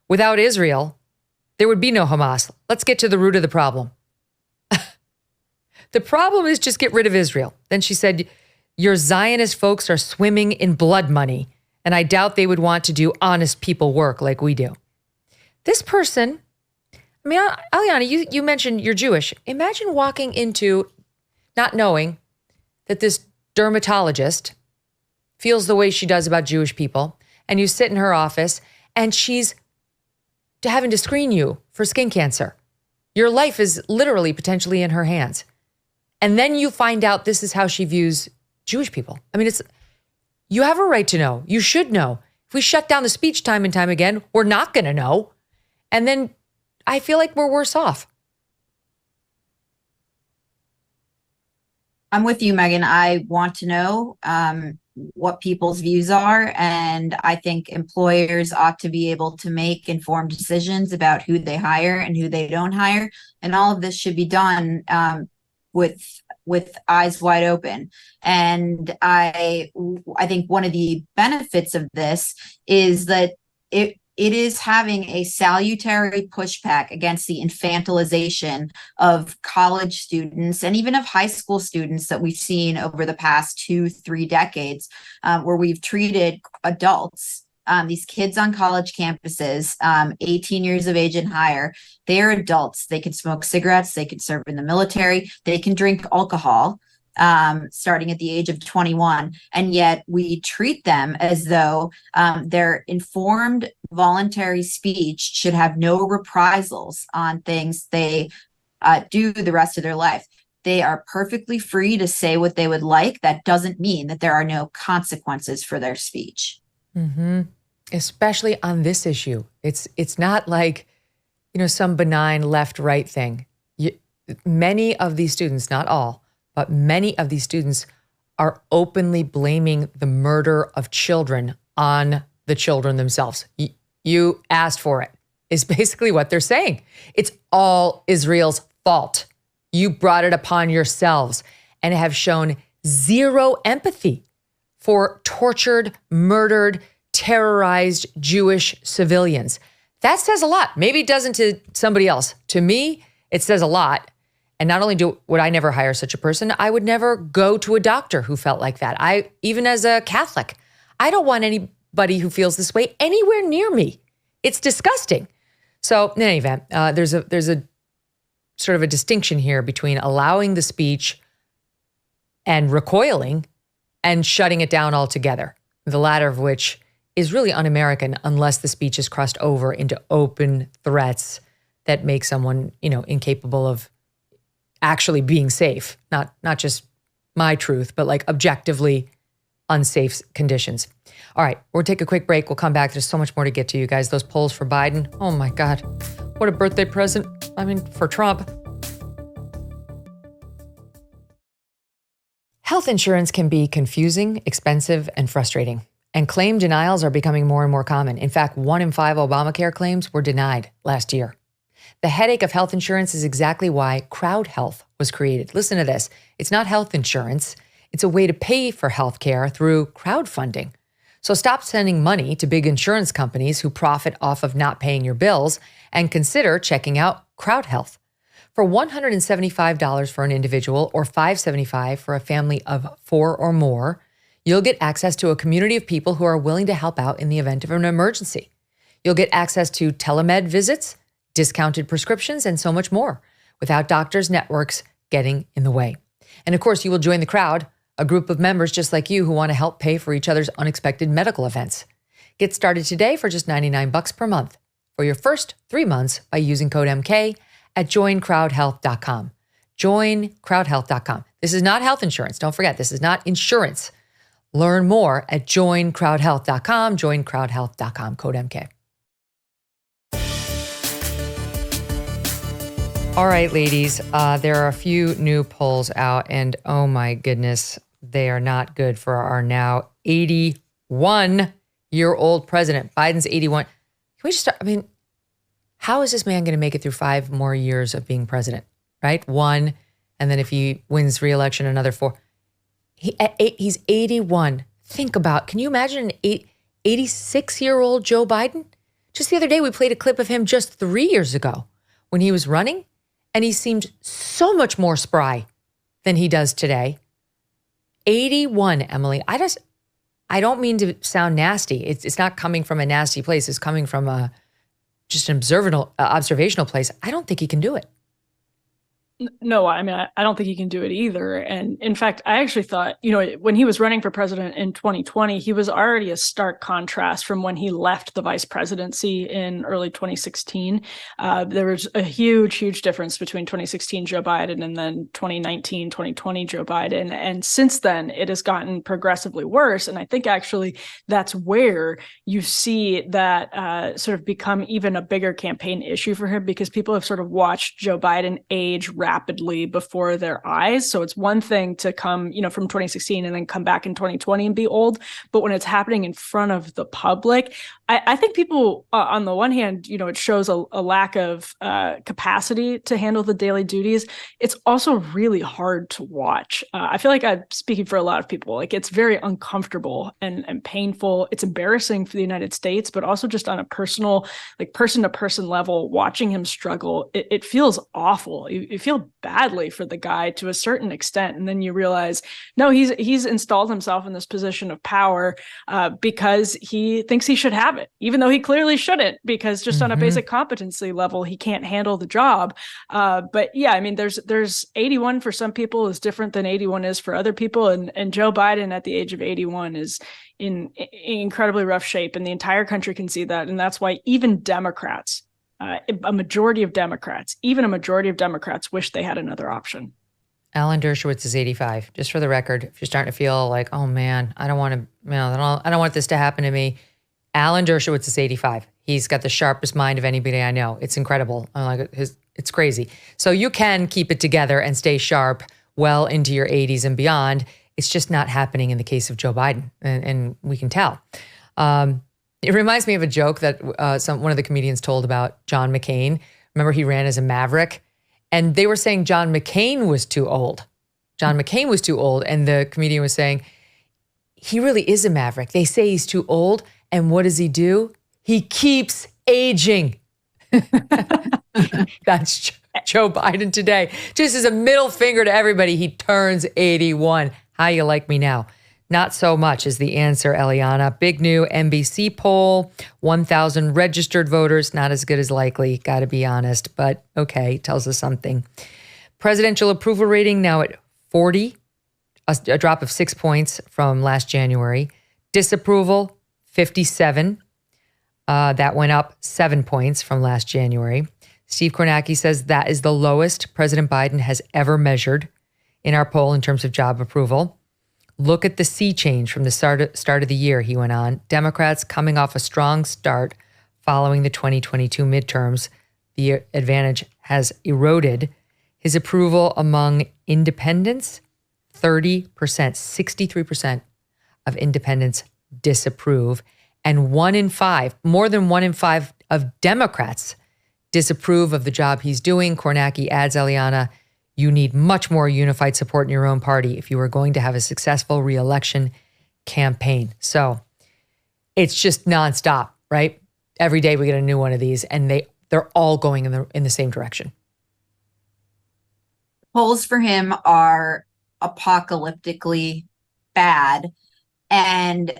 Without Israel, there would be no Hamas. Let's get to the root of the problem. The problem is just get rid of Israel. Then she said, your Zionist folks are swimming in blood money, and I doubt they would want to do honest people work like we do. This person, Eliana, you mentioned you're Jewish. Imagine walking into not knowing that this dermatologist feels the way she does about Jewish people, and you sit in her office, and she's having to screen you for skin cancer. Your life is literally potentially in her hands. And then you find out this is how she views Jewish people. You have a right to know. You should know. If we shut down the speech time and time again, we're not going to know. And then I feel like we're worse off. I'm with you, Megyn. I want to know what people's views are. And I think employers ought to be able to make informed decisions about who they hire and who they don't hire. And all of this should be done with eyes wide open. And I think one of the benefits of this is that it is having a salutary pushback against the infantilization of college students and even of high school students that we've seen over the past 2-3 decades, where we've treated adults, these kids on college campuses, 18 years of age and higher. They are adults. They can smoke cigarettes. They can serve in the military. They can drink alcohol, starting at the age of 21. And yet we treat them as though their informed voluntary speech should have no reprisals on things they do the rest of their life. They are perfectly free to say what they would like. That doesn't mean that there are no consequences for their speech. Mm-hmm. Especially on this issue. It's not like, some benign left-right thing. Many of these students, not all, but many of these students are openly blaming the murder of children on the children themselves. You asked for it, is basically what they're saying. It's all Israel's fault. You brought it upon yourselves and have shown zero empathy for tortured, murdered, terrorized Jewish civilians. That says a lot. Maybe it doesn't to somebody else. To me, it says a lot. And not only would I never hire such a person, I would never go to a doctor who felt like that. Even as a Catholic, I don't want anybody who feels this way anywhere near me. It's disgusting. So in any event, there's a sort of a distinction here between allowing the speech and recoiling and shutting it down altogether. The latter of which is really un-American unless the speech is crossed over into open threats that make someone, incapable of actually being safe. Not just my truth, but like objectively unsafe conditions. All right, we'll take a quick break. We'll come back. There's so much more to get to, you guys. Those polls for Biden, oh my God, what a birthday present. For Trump. Health insurance can be confusing, expensive, and frustrating. And claim denials are becoming more and more common. In fact, 1 in 5 Obamacare claims were denied last year. The headache of health insurance is exactly why Crowd Health was created. Listen to this. It's not health insurance. It's a way to pay for health care through crowdfunding. So stop sending money to big insurance companies who profit off of not paying your bills and consider checking out Crowd Health. For $175 for an individual or $575 for a family of 4 or more, you'll get access to a community of people who are willing to help out in the event of an emergency. You'll get access to telemed visits, discounted prescriptions, and so much more without doctors' networks getting in the way. And of course, you will join the crowd, a group of members just like you who want to help pay for each other's unexpected medical events. Get started today for just $99 per month for your first 3 months by using code MK at joincrowdhealth.com. Joincrowdhealth.com. This is not health insurance. Don't forget, this is not insurance. Learn more at joincrowdhealth.com, joincrowdhealth.com, code MK. All right, ladies, there are a few new polls out, and oh my goodness, they are not good for our now 81-year-old president. Biden's 81. Can we just start? How is this man going to make it through 5 more years of being president, right? 1, and then if he wins re-election, another 4. He's 81. Can you imagine an 86-year-old Joe Biden? Just the other day, we played a clip of him just 3 years ago when he was running, and he seemed so much more spry than he does today. 81, Emily. I don't mean to sound nasty. It's not coming from a nasty place. It's coming from just an observational place. I don't think he can do it. No, I mean, I don't think he can do it either. And in fact, I actually thought, when he was running for president in 2020, he was already a stark contrast from when he left the vice presidency in early 2016. There was a huge, huge difference between 2016 Joe Biden and then 2019, 2020 Joe Biden. And since then, it has gotten progressively worse. And I think actually that's where you see that sort of become even a bigger campaign issue for him, because people have sort of watched Joe Biden age rapidly before their eyes. So it's one thing to come, from 2016 and then come back in 2020 and be old. But when it's happening in front of the public, I think people, on the one hand, it shows a lack of capacity to handle the daily duties. It's also really hard to watch. I feel like I'm speaking for a lot of people. Like, it's very uncomfortable and painful. It's embarrassing for the United States, but also just on a personal, like person-to-person level, watching him struggle, it feels awful. You feel badly for the guy to a certain extent, and then you realize, no, he's installed himself in this position of power because he thinks he should have it, even though he clearly shouldn't, because just on a basic competency level, he can't handle the job. But yeah, I mean, there's 81 for some people is different than 81 is for other people, and Joe Biden at the age of 81 is in incredibly rough shape, and the entire country can see that, and that's why even Democrats, a majority of Democrats wish they had another option. Alan Dershowitz is 85. Just for the record, if you're starting to feel like, oh man, I don't want this to happen to me. Alan Dershowitz is 85. He's got the sharpest mind of anybody I know. It's incredible. It's crazy. So you can keep it together and stay sharp well into your 80s and beyond. It's just not happening in the case of Joe Biden, and we can tell. It reminds me of a joke that one of the comedians told about John McCain. Remember, he ran as a maverick, and they were saying John McCain was too old. John McCain was too old, and the comedian was saying, he really is a maverick. They say he's too old, and what does he do? He keeps aging. That's Joe Biden today. Just as a middle finger to everybody, he turns 81. How you like me now? Not so much is the answer, Eliana. Big new NBC poll, 1,000 registered voters. Not as good as likely, got to be honest, but okay, tells us something. Presidential approval rating now at 40, a drop of 6 points from last January. Disapproval, 57. That went up 7 points from last January. Steve Kornacki says that is the lowest President Biden has ever measured in our poll in terms of job approval. Look at the sea change from the start of the year, he went on. Democrats coming off a strong start following the 2022 midterms. The advantage has eroded. His approval among independents, 30%, 63% of independents disapprove. And more than one in five of Democrats disapprove of the job he's doing. Kornacki adds, Eliana, you need much more unified support in your own party if you are going to have a successful re-election campaign. So it's just nonstop, right? Every day we get a new one of these, and they're all going in the same direction. Polls for him are apocalyptically bad. And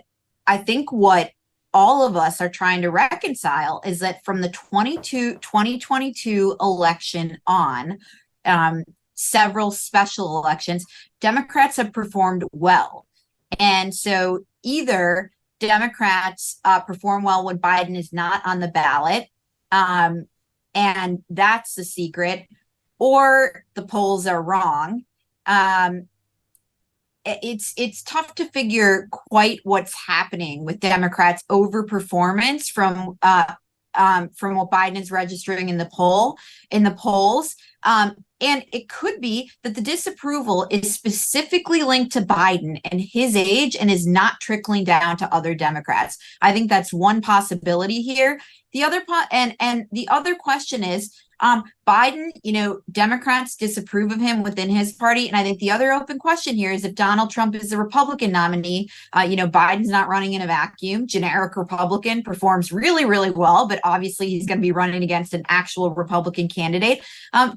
I think what all of us are trying to reconcile is that from the 2022 election on, several special elections, Democrats have performed well. And so either Democrats perform well when Biden is not on the ballot, and that's the secret, or the polls are wrong. It's tough to figure quite what's happening with Democrats' overperformance from what Biden is registering in the polls. And it could be that the disapproval is specifically linked to Biden and his age and is not trickling down to other Democrats. I think that's one possibility here. The other and the other question is, Biden, Democrats disapprove of him within his party. And I think the other open question here is if Donald Trump is the Republican nominee, Biden's not running in a vacuum. Generic Republican performs really, really well, but obviously he's going to be running against an actual Republican candidate.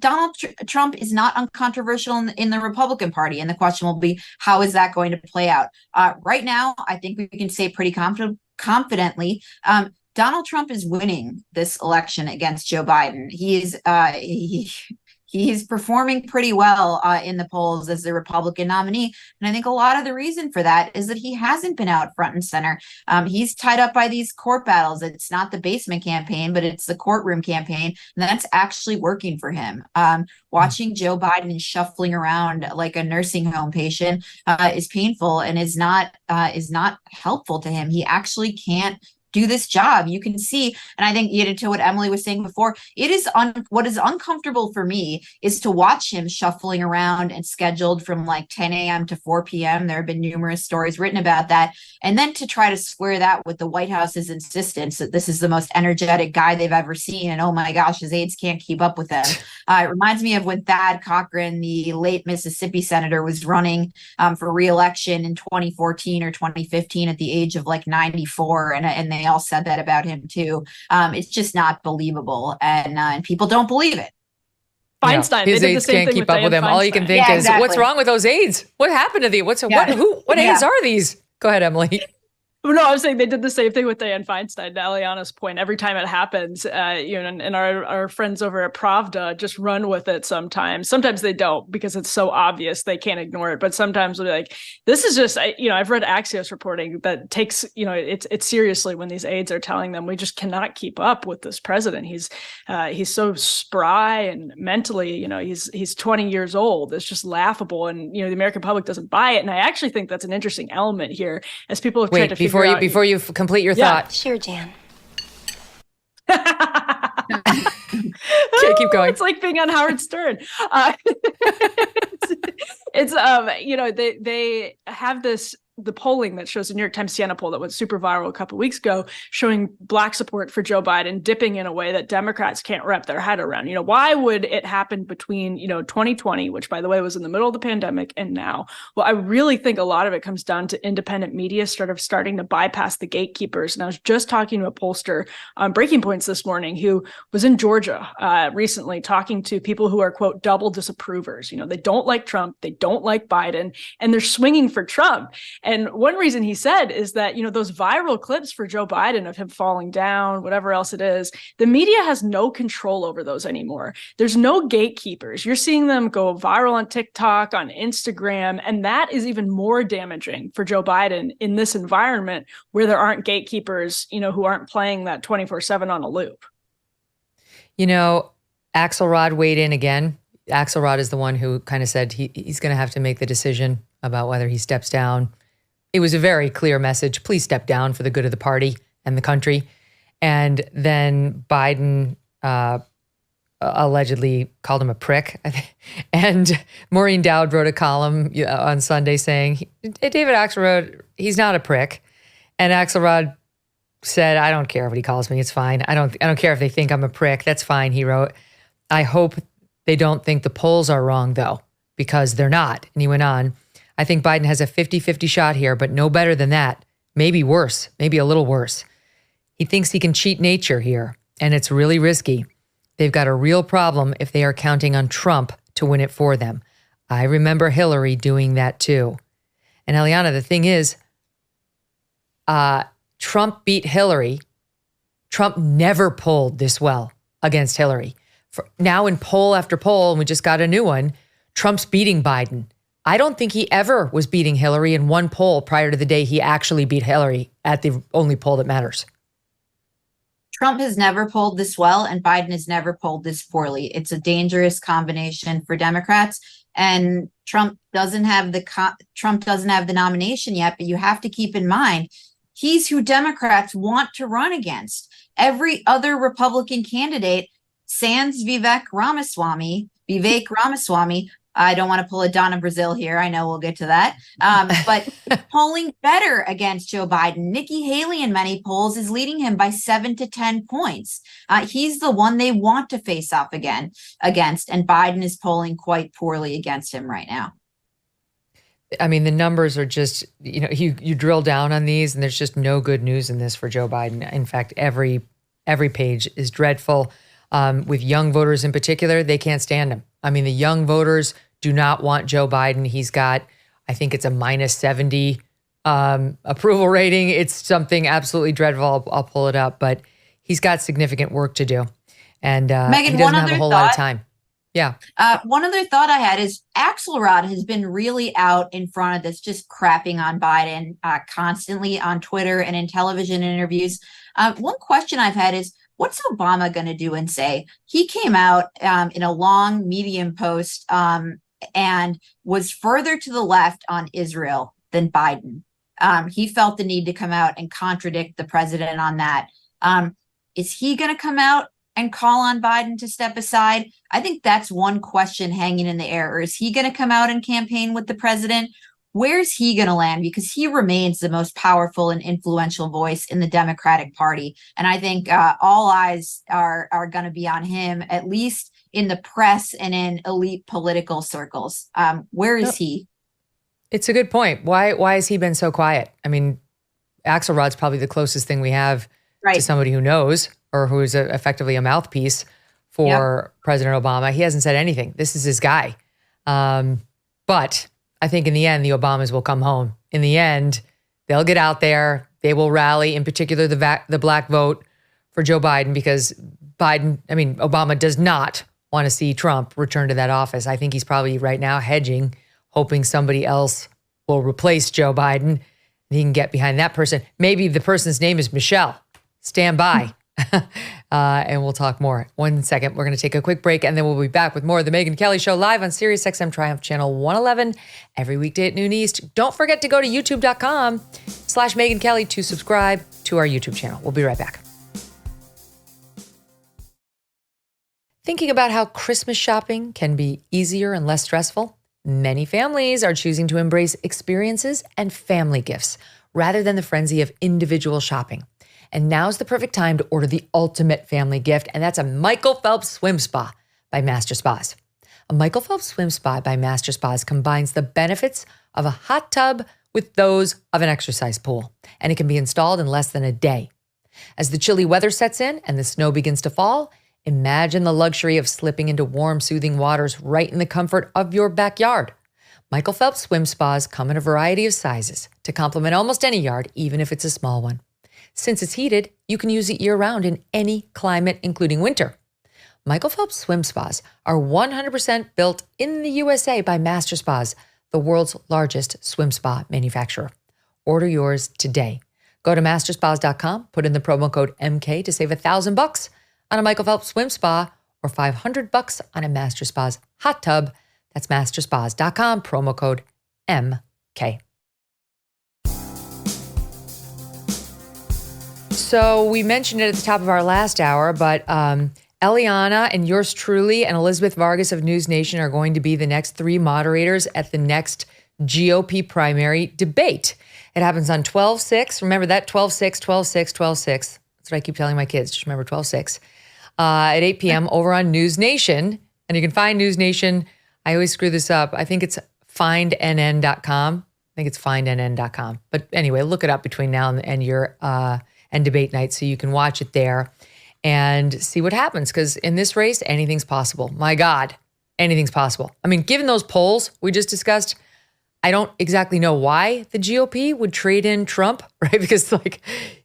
Donald Trump is not uncontroversial in the Republican Party. And the question will be, how is that going to play out? Right now, I think we can say pretty confidently, Donald Trump is winning this election against Joe Biden. He's performing pretty well in the polls as the Republican nominee. And I think a lot of the reason for that is that he hasn't been out front and center. He's tied up by these court battles. It's not the basement campaign, but it's the courtroom campaign. And that's actually working for him. Watching Joe Biden shuffling around like a nursing home patient is painful and is not helpful to him. He actually can't do this job. You can see, and I think, to what Emily was saying before, it is what is uncomfortable for me is to watch him shuffling around and scheduled from like 10 a.m. to 4 p.m. There have been numerous stories written about that. And then to try to square that with the White House's insistence that this is the most energetic guy they've ever seen. And oh my gosh, his aides can't keep up with him. It reminds me of when Thad Cochran, the late Mississippi senator, was running for re-election in 2014 or 2015 at the age of like 94. And they all said that about him too. It's just not believable, and people don't believe it. Feinstein, his aides can't keep up with him. All you can think is, what's wrong with those aides? What happened to what aides are these? Go ahead, Emily. No, I was saying they did the same thing with Dianne Feinstein. To Eliana's point, every time it happens, and our friends over at Pravda just run with it sometimes. Sometimes they don't because it's so obvious they can't ignore it. But sometimes they're like, this is just, I've read Axios reporting that takes, it's seriously when these aides are telling them we just cannot keep up with this president. He's so spry and mentally, he's 20 years old. It's just laughable. And, the American public doesn't buy it. And I actually think that's an interesting element here as people have tried to figure out. Before you complete your thought. Sure, Jan. Keep going. It's like being on Howard Stern. They have the polling that shows the New York Times Siena poll that went super viral a couple of weeks ago, showing Black support for Joe Biden dipping in a way that Democrats can't wrap their head around. Why would it happen between 2020, which by the way was in the middle of the pandemic, and now? Well, I really think a lot of it comes down to independent media starting to bypass the gatekeepers. And I was just talking to a pollster on Breaking Points this morning who was in Georgia recently talking to people who are, quote, double disapprovers. They don't like Trump, they don't like Biden, and they're swinging for Trump. And one reason he said is that, those viral clips for Joe Biden of him falling down, whatever else it is, the media has no control over those anymore. There's no gatekeepers. You're seeing them go viral on TikTok, on Instagram, and that is even more damaging for Joe Biden in this environment where there aren't gatekeepers, who aren't playing that 24/7 on a loop. Axelrod weighed in again. Axelrod is the one who kind of said he's going to have to make the decision about whether he steps down. It was a very clear message. Please step down for the good of the party and the country. And then Biden allegedly called him a prick. And Maureen Dowd wrote a column on Sunday saying, David Axelrod, he's not a prick. And Axelrod said, I don't care what he calls me. It's fine. I don't care if they think I'm a prick. That's fine, he wrote. I hope they don't think the polls are wrong, though, because they're not. And he went on, I think Biden has a 50-50 shot here, but no better than that. Maybe worse, maybe a little worse. He thinks he can cheat nature here, and it's really risky. They've got a real problem if they are counting on Trump to win it for them. I remember Hillary doing that too. And Eliana, the thing is, Trump beat Hillary. Trump never polled this well against Hillary. Now in poll after poll, and we just got a new one, Trump's beating Biden. I don't think he ever was beating Hillary in one poll prior to the day he actually beat Hillary at the only poll that matters. Trump has never polled this well, and Biden has never polled this poorly. It's a dangerous combination for Democrats, and Trump doesn't have the nomination yet. But you have to keep in mind, he's who Democrats want to run against. Every other Republican candidate, sans Vivek Ramaswamy, I don't want to pull a Donna Brazile here. I know we'll get to that. But polling better against Joe Biden. Nikki Haley in many polls is leading him by 7 to 10 points. He's the one they want to face off against, and Biden is polling quite poorly against him right now. I mean, the numbers are just, you drill down on these and there's just no good news in this for Joe Biden. In fact, every page is dreadful. With young voters in particular, they can't stand him. I mean, the young voters do not want Joe Biden. He's got, I think it's a minus 70 approval rating. It's something absolutely dreadful. I'll pull it up, but he's got significant work to do. And Megyn, he doesn't have a whole lot of time. Yeah. One other thought I had is Axelrod has been really out in front of this, just crapping on Biden constantly on Twitter and in television interviews. One question I've had is, what's Obama going to do and say? He came out in a long Medium post and was further to the left on Israel than Biden. He felt the need to come out and contradict the president on that. Is he going to come out and call on Biden to step aside? I think that's one question hanging in the air. Or is he going to come out and campaign with the president? Where's he going to land? Because he remains the most powerful and influential voice in the Democratic Party. And I think all eyes are going to be on him, at least in the press and in elite political circles. Where is he? It's a good point. Why has he been so quiet? I mean, Axelrod's probably the closest thing we have to somebody who knows or who is effectively a mouthpiece for President Obama. He hasn't said anything. This is his guy. But I think in the end, the Obamas will come home. In the end, they'll get out there. They will rally, in particular, the black vote for Joe Biden, because Obama does not want to see Trump return to that office. I think he's probably right now hedging, hoping somebody else will replace Joe Biden and he can get behind that person. Maybe the person's name is Michelle. Stand by. And we'll talk more. 1 second. We're going to take a quick break and then we'll be back with more of the Megyn Kelly Show live on SiriusXM Triumph Channel 111 every weekday at noon East. Don't forget to go to youtube.com/Megyn Kelly to subscribe to our YouTube channel. We'll be right back. Thinking about how Christmas shopping can be easier and less stressful? Many families are choosing to embrace experiences and family gifts rather than the frenzy of individual shopping. And now's the perfect time to order the ultimate family gift, and that's a Michael Phelps Swim Spa by Master Spas. A Michael Phelps Swim Spa by Master Spas combines the benefits of a hot tub with those of an exercise pool, and it can be installed in less than a day. As the chilly weather sets in and the snow begins to fall, imagine the luxury of slipping into warm, soothing waters right in the comfort of your backyard. Michael Phelps Swim Spas come in a variety of sizes to complement almost any yard, even if it's a small one. Since it's heated, you can use it year-round in any climate, including winter. Michael Phelps Swim Spas are 100% built in the USA by Master Spas, the world's largest swim spa manufacturer. Order yours today. Go to masterspas.com, put in the promo code MK to save $1,000 on a Michael Phelps Swim Spa or $500 on a Master Spas hot tub. That's masterspas.com, promo code MK. So we mentioned it at the top of our last hour, but Eliana and yours truly and Elizabeth Vargas of News Nation are going to be the next 3 moderators at the next GOP primary debate. It happens on 12/6. Remember that, 12/6, 12/6, 12/6. That's what I keep telling my kids. Just remember 12/6 at 8 p.m. over on News Nation. And you can find News Nation. I always screw this up. I think it's findnn.com. I think it's findnn.com. But anyway, look it up between now and your and debate night so you can watch it there and see what happens. Because in this race, anything's possible. My God, anything's possible. I mean, given those polls we just discussed, I don't exactly know why the GOP would trade in Trump, right? Because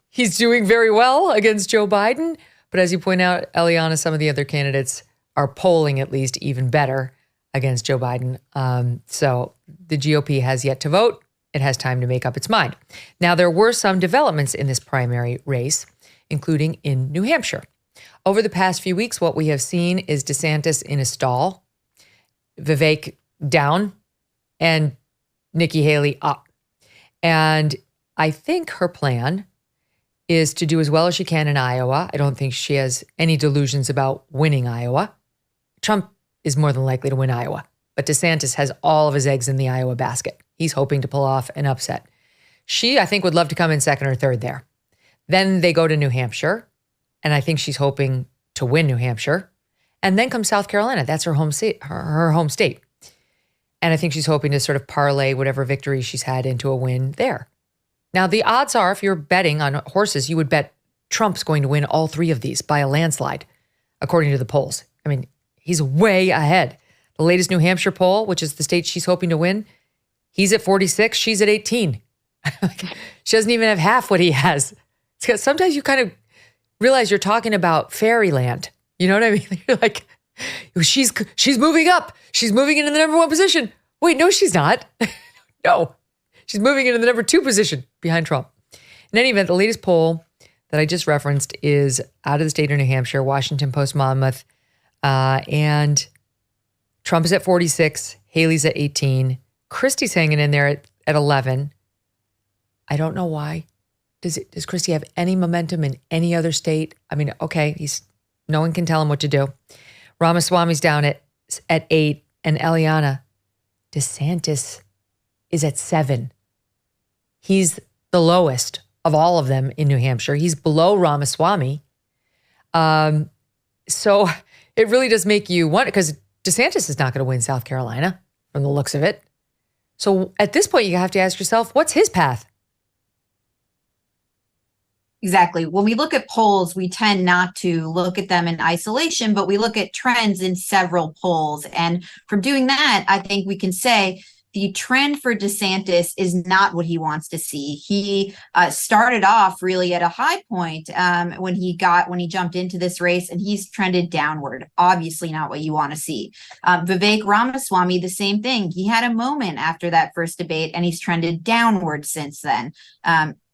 he's doing very well against Joe Biden. But as you point out, Eliana, some of the other candidates are polling at least even better against Joe Biden. So the GOP has yet to vote. It has time to make up its mind. Now, there were some developments in this primary race, including in New Hampshire. Over the past few weeks, what we have seen is DeSantis in a stall, Vivek down, and Nikki Haley up. And I think her plan is to do as well as she can in Iowa. I don't think she has any delusions about winning Iowa. Trump is more than likely to win Iowa, but DeSantis has all of his eggs in the Iowa basket. He's hoping to pull off an upset. She, I think, would love to come in second or third there. Then they go to New Hampshire, and I think she's hoping to win New Hampshire. And then comes South Carolina. That's her home state, her home state. And I think she's hoping to sort of parlay whatever victory she's had into a win there. Now, the odds are, if you're betting on horses, you would bet Trump's going to win all 3 of these by a landslide, according to the polls. I mean, he's way ahead. The latest New Hampshire poll, which is the state she's hoping to win, he's at 46, she's at 18. She doesn't even have half what he has. Sometimes you kind of realize you're talking about fairyland. You know what I mean? You're like, She's moving up. She's moving into the number 1 position. Wait, no, she's not. No, she's moving into the number 2 position behind Trump. In any event, the latest poll that I just referenced is out of the state of New Hampshire, Washington Post Monmouth, and Trump is at 46, Haley's at 18, Christie's hanging in there at 11. I don't know why. Does Christie have any momentum in any other state? I mean, okay, no one can tell him what to do. Ramaswamy's down at 8, and Eliana, DeSantis is at 7. He's the lowest of all of them in New Hampshire. He's below Ramaswamy. So it really does make you wonder, because DeSantis is not going to win South Carolina from the looks of it. So at this point, you have to ask yourself, what's his path? Exactly. When we look at polls, we tend not to look at them in isolation, but we look at trends in several polls. And from doing that, I think we can say the trend for DeSantis is not what he wants to see. He started off really at a high point when he jumped into this race, and he's trended downward. Obviously not what you want to see. Vivek Ramaswamy, the same thing. He had a moment after that first debate, and he's trended downward since then.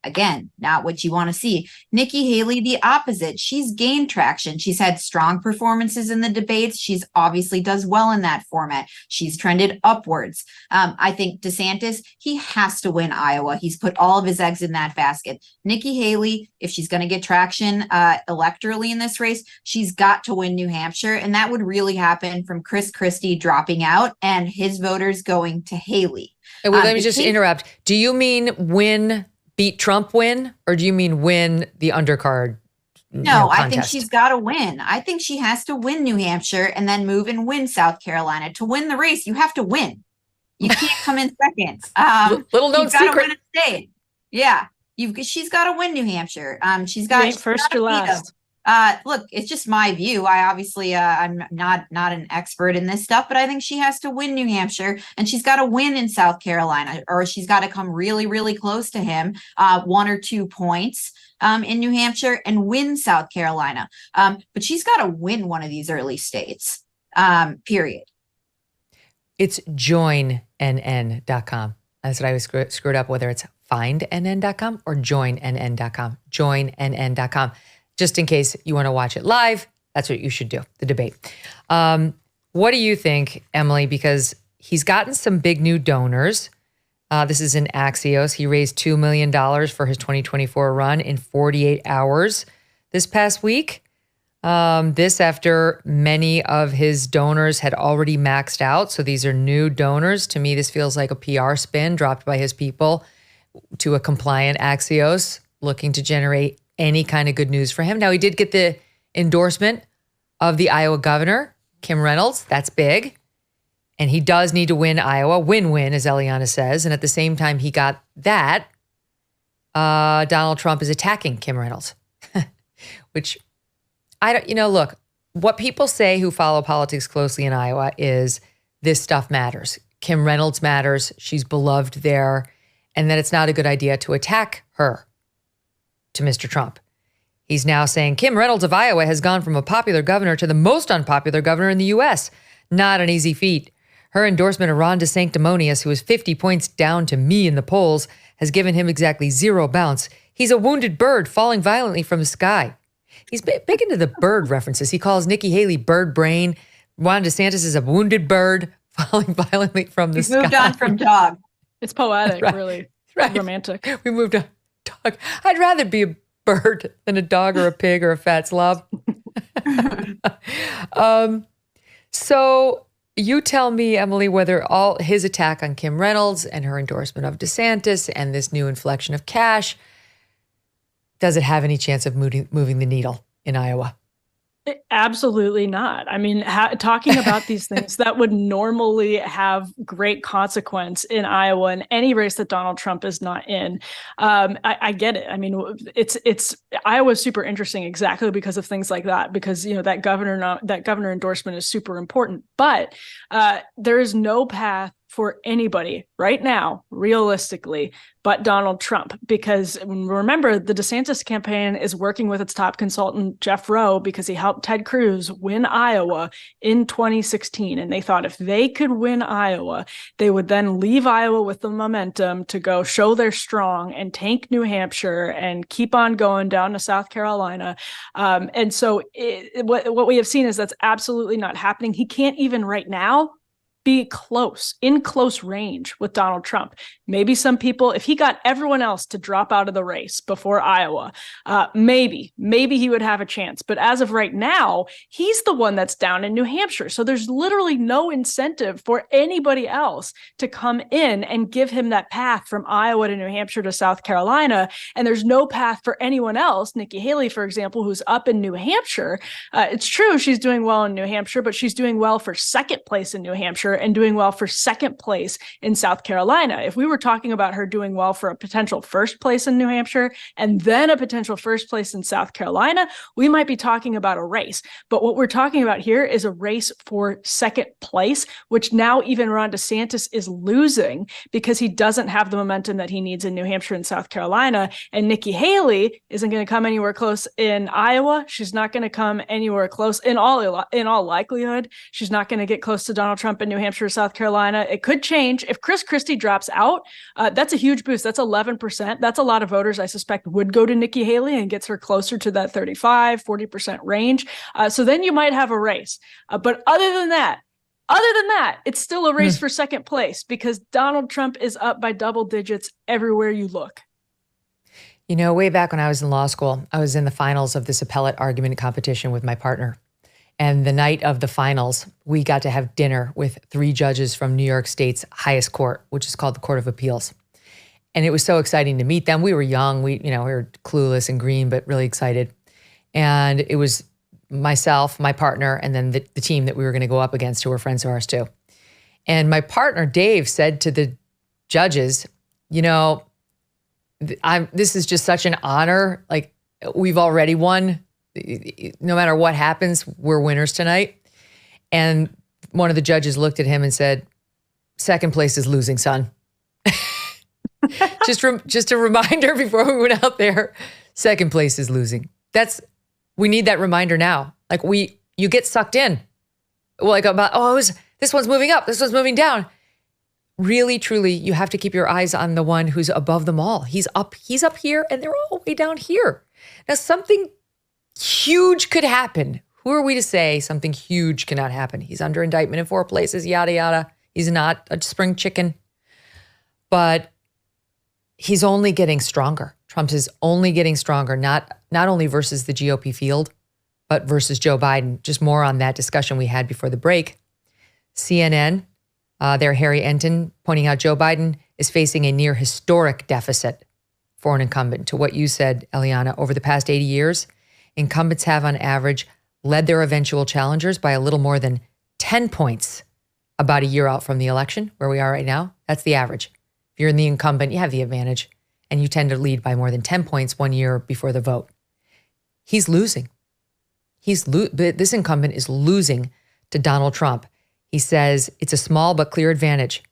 Again, not what you want to see. Nikki Haley, the opposite. She's gained traction. She's had strong performances in the debates. She's obviously does well in that format. She's trended upwards. I think DeSantis, he has to win Iowa. He's put all of his eggs in that basket. Nikki Haley, if she's going to get traction electorally in this race, she's got to win New Hampshire. And that would really happen from Chris Christie dropping out and his voters going to Haley. Well, let me just interrupt. Do you mean beat Trump win, or do you mean win the undercard? No, I think she's got to win. I think she has to win New Hampshire and then move and win South Carolina. To win the race, you have to win. You can't come in second. Little known secret. Win a state. Yeah, she's got to win New Hampshire. She's got first or last. Look, it's just my view. I obviously, I'm not an expert in this stuff, but I think she has to win New Hampshire, and she's got to win in South Carolina, or she's got to come really, really close to him, 1 or 2 points in New Hampshire, and win South Carolina. But she's got to win one of these early states, period. It's joinnn.com. That's what I was screwed up, whether it's findnn.com or joinnn.com. Joinnn.com. Just in case you want to watch it live, that's what you should do, the debate. What do you think, Emily? Because he's gotten some big new donors. This is in Axios. He raised $2 million for his 2024 run in 48 hours this past week. This after many of his donors had already maxed out. So these are new donors. To me, this feels like a PR spin dropped by his people to a compliant Axios looking to generate any kind of good news for him. Now, he did get the endorsement of the Iowa governor, Kim Reynolds. That's big. And he does need to win Iowa. Win-win, as Eliana says. And at the same time he got that, Donald Trump is attacking Kim Reynolds. Which, look, what people say who follow politics closely in Iowa is this stuff matters. Kim Reynolds matters. She's beloved there. And that it's not a good idea to attack her. To Mr. Trump. He's now saying Kim Reynolds of Iowa has gone from a popular governor to the most unpopular governor in the U.S. Not an easy feat. Her endorsement of Ron DeSanctimonious, who is 50 points down to me in the polls, has given him exactly 0 bounce. He's a wounded bird falling violently from the sky. He's big into the bird references. He calls Nikki Haley bird brain. Ron DeSantis is a wounded bird falling violently from the sky. Moved on from dog. It's poetic, right. Really. Right. Romantic. We moved on. Dog. I'd rather be a bird than a dog or a pig or a fat slob. So you tell me, Emily, whether all his attack on Kim Reynolds and her endorsement of DeSantis and this new inflection of cash, does it have any chance of moving the needle in Iowa? Absolutely not. I mean, talking about these things that would normally have great consequence in Iowa in any race that Donald Trump is not in. I get it. I mean, it's Iowa's super interesting exactly because of things like that, because, that governor endorsement is super important, but there is no path for anybody right now, realistically, but Donald Trump. Because remember, the DeSantis campaign is working with its top consultant, Jeff Rowe, because he helped Ted Cruz win Iowa in 2016. And they thought if they could win Iowa, they would then leave Iowa with the momentum to go show they're strong and tank New Hampshire and keep on going down to South Carolina. And so what we have seen is that's absolutely not happening. He can't even right now be in close range with Donald Trump. Maybe some people, if he got everyone else to drop out of the race before Iowa, maybe he would have a chance. But as of right now, he's the one that's down in New Hampshire. So there's literally no incentive for anybody else to come in and give him that path from Iowa to New Hampshire to South Carolina. And there's no path for anyone else. Nikki Haley, for example, who's up in New Hampshire. It's true she's doing well in New Hampshire, but she's doing well for second place in New Hampshire and doing well for second place in South Carolina. If we were talking about her doing well for a potential first place in New Hampshire and then a potential first place in South Carolina, we might be talking about a race. But what we're talking about here is a race for second place, which now even Ron DeSantis is losing because he doesn't have the momentum that he needs in New Hampshire and South Carolina. And Nikki Haley isn't going to come anywhere close in Iowa. She's not going to come anywhere close in all likelihood. She's not going to get close to Donald Trump in New Hampshire, South Carolina. It could change. If Chris Christie drops out, that's a huge boost. That's 11%. That's a lot of voters I suspect would go to Nikki Haley and gets her closer to that 35-40% range. So then you might have a race. But other than that, it's still a race for second place because Donald Trump is up by double digits everywhere you look. You know, way back when I was in law school, I was in the finals of this appellate argument competition with my partner. And the night of the finals, we got to have dinner with 3 judges from New York State's highest court, which is called the Court of Appeals. And it was so exciting to meet them. We were young, we were clueless and green, but really excited. And it was myself, my partner, and then the team that we were going to go up against, who were friends of ours too. And my partner, Dave, said to the judges, this is just such an honor. Like, we've already won. No matter what happens, we're winners tonight. And one of the judges looked at him and said, second place is losing, son. Just a reminder before we went out there, second place is losing. We need that reminder now. Like you get sucked in. Like about, this one's moving up, this one's moving down. Really, truly, you have to keep your eyes on the one who's above them all. He's up here and they're all way down here. Now something huge could happen. Who are we to say something huge cannot happen? He's under indictment in 4 places, yada, yada. He's not a spring chicken. But he's only getting stronger. Trump is only getting stronger, not only versus the GOP field, but versus Joe Biden. Just more on that discussion we had before the break. CNN, their Harry Enton, pointing out Joe Biden is facing a near historic deficit for an incumbent. To what you said, Eliana, over the past 80 years, incumbents have, on average, led their eventual challengers by a little more than 10 points about a year out from the election, where we are right now. That's the average. If you're in the incumbent, you have the advantage, and you tend to lead by more than 10 points 1 year before the vote. He's losing. This incumbent is losing to Donald Trump. He says it's a small but clear advantage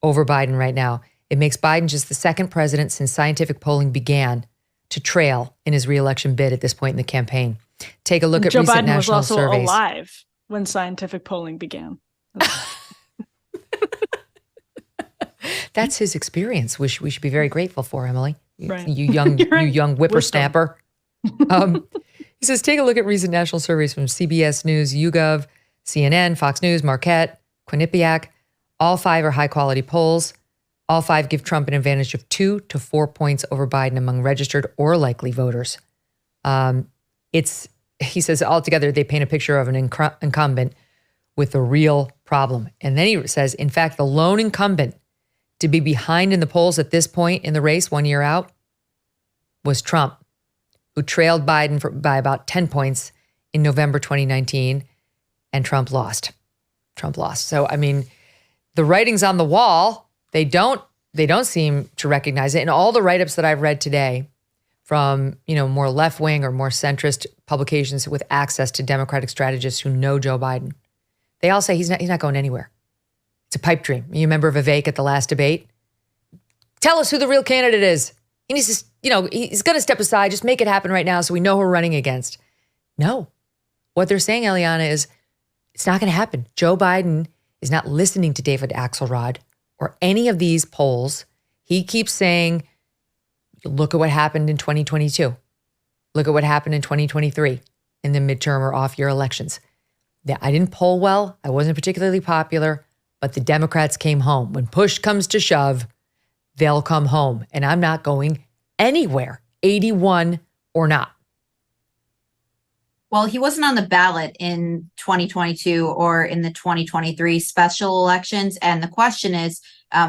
over Biden right now. It makes Biden just the second president since scientific polling began to trail in his reelection bid at this point in the campaign. Take a look at recent national surveys. Joe Biden was also alive when scientific polling began. That's his experience, which we should be very grateful for, Emily. Right. You young whippersnapper. He says, take a look at recent national surveys from CBS News, YouGov, CNN, Fox News, Marquette, Quinnipiac. All 5 are high-quality polls. All 5 give Trump an advantage of 2 to 4 points over Biden among registered or likely voters. He says, altogether, they paint a picture of an incumbent with a real problem. And then he says, in fact, the lone incumbent to be behind in the polls at this point in the race 1 year out was Trump, who trailed Biden by about 10 points in November 2019, and Trump lost. So, I mean, the writing's on the wall. They don't seem to recognize it. And all the write-ups that I've read today from, more left-wing or more centrist publications with access to Democratic strategists who know Joe Biden, they all say he's not going anywhere. It's a pipe dream. You remember Vivek at the last debate? Tell us who the real candidate is. He needs to, he's going to step aside. Just make it happen right now so we know who we're running against. No. What they're saying, Eliana, is it's not going to happen. Joe Biden is not listening to David Axelrod or any of these polls. He keeps saying, look at what happened in 2022. Look at what happened in 2023 in the midterm or off-year elections. I didn't poll well. I wasn't particularly popular, but the Democrats came home. When push comes to shove, they'll come home. And I'm not going anywhere, 81 or not. Well, he wasn't on the ballot in 2022 or in the 2023 special elections. And the question is,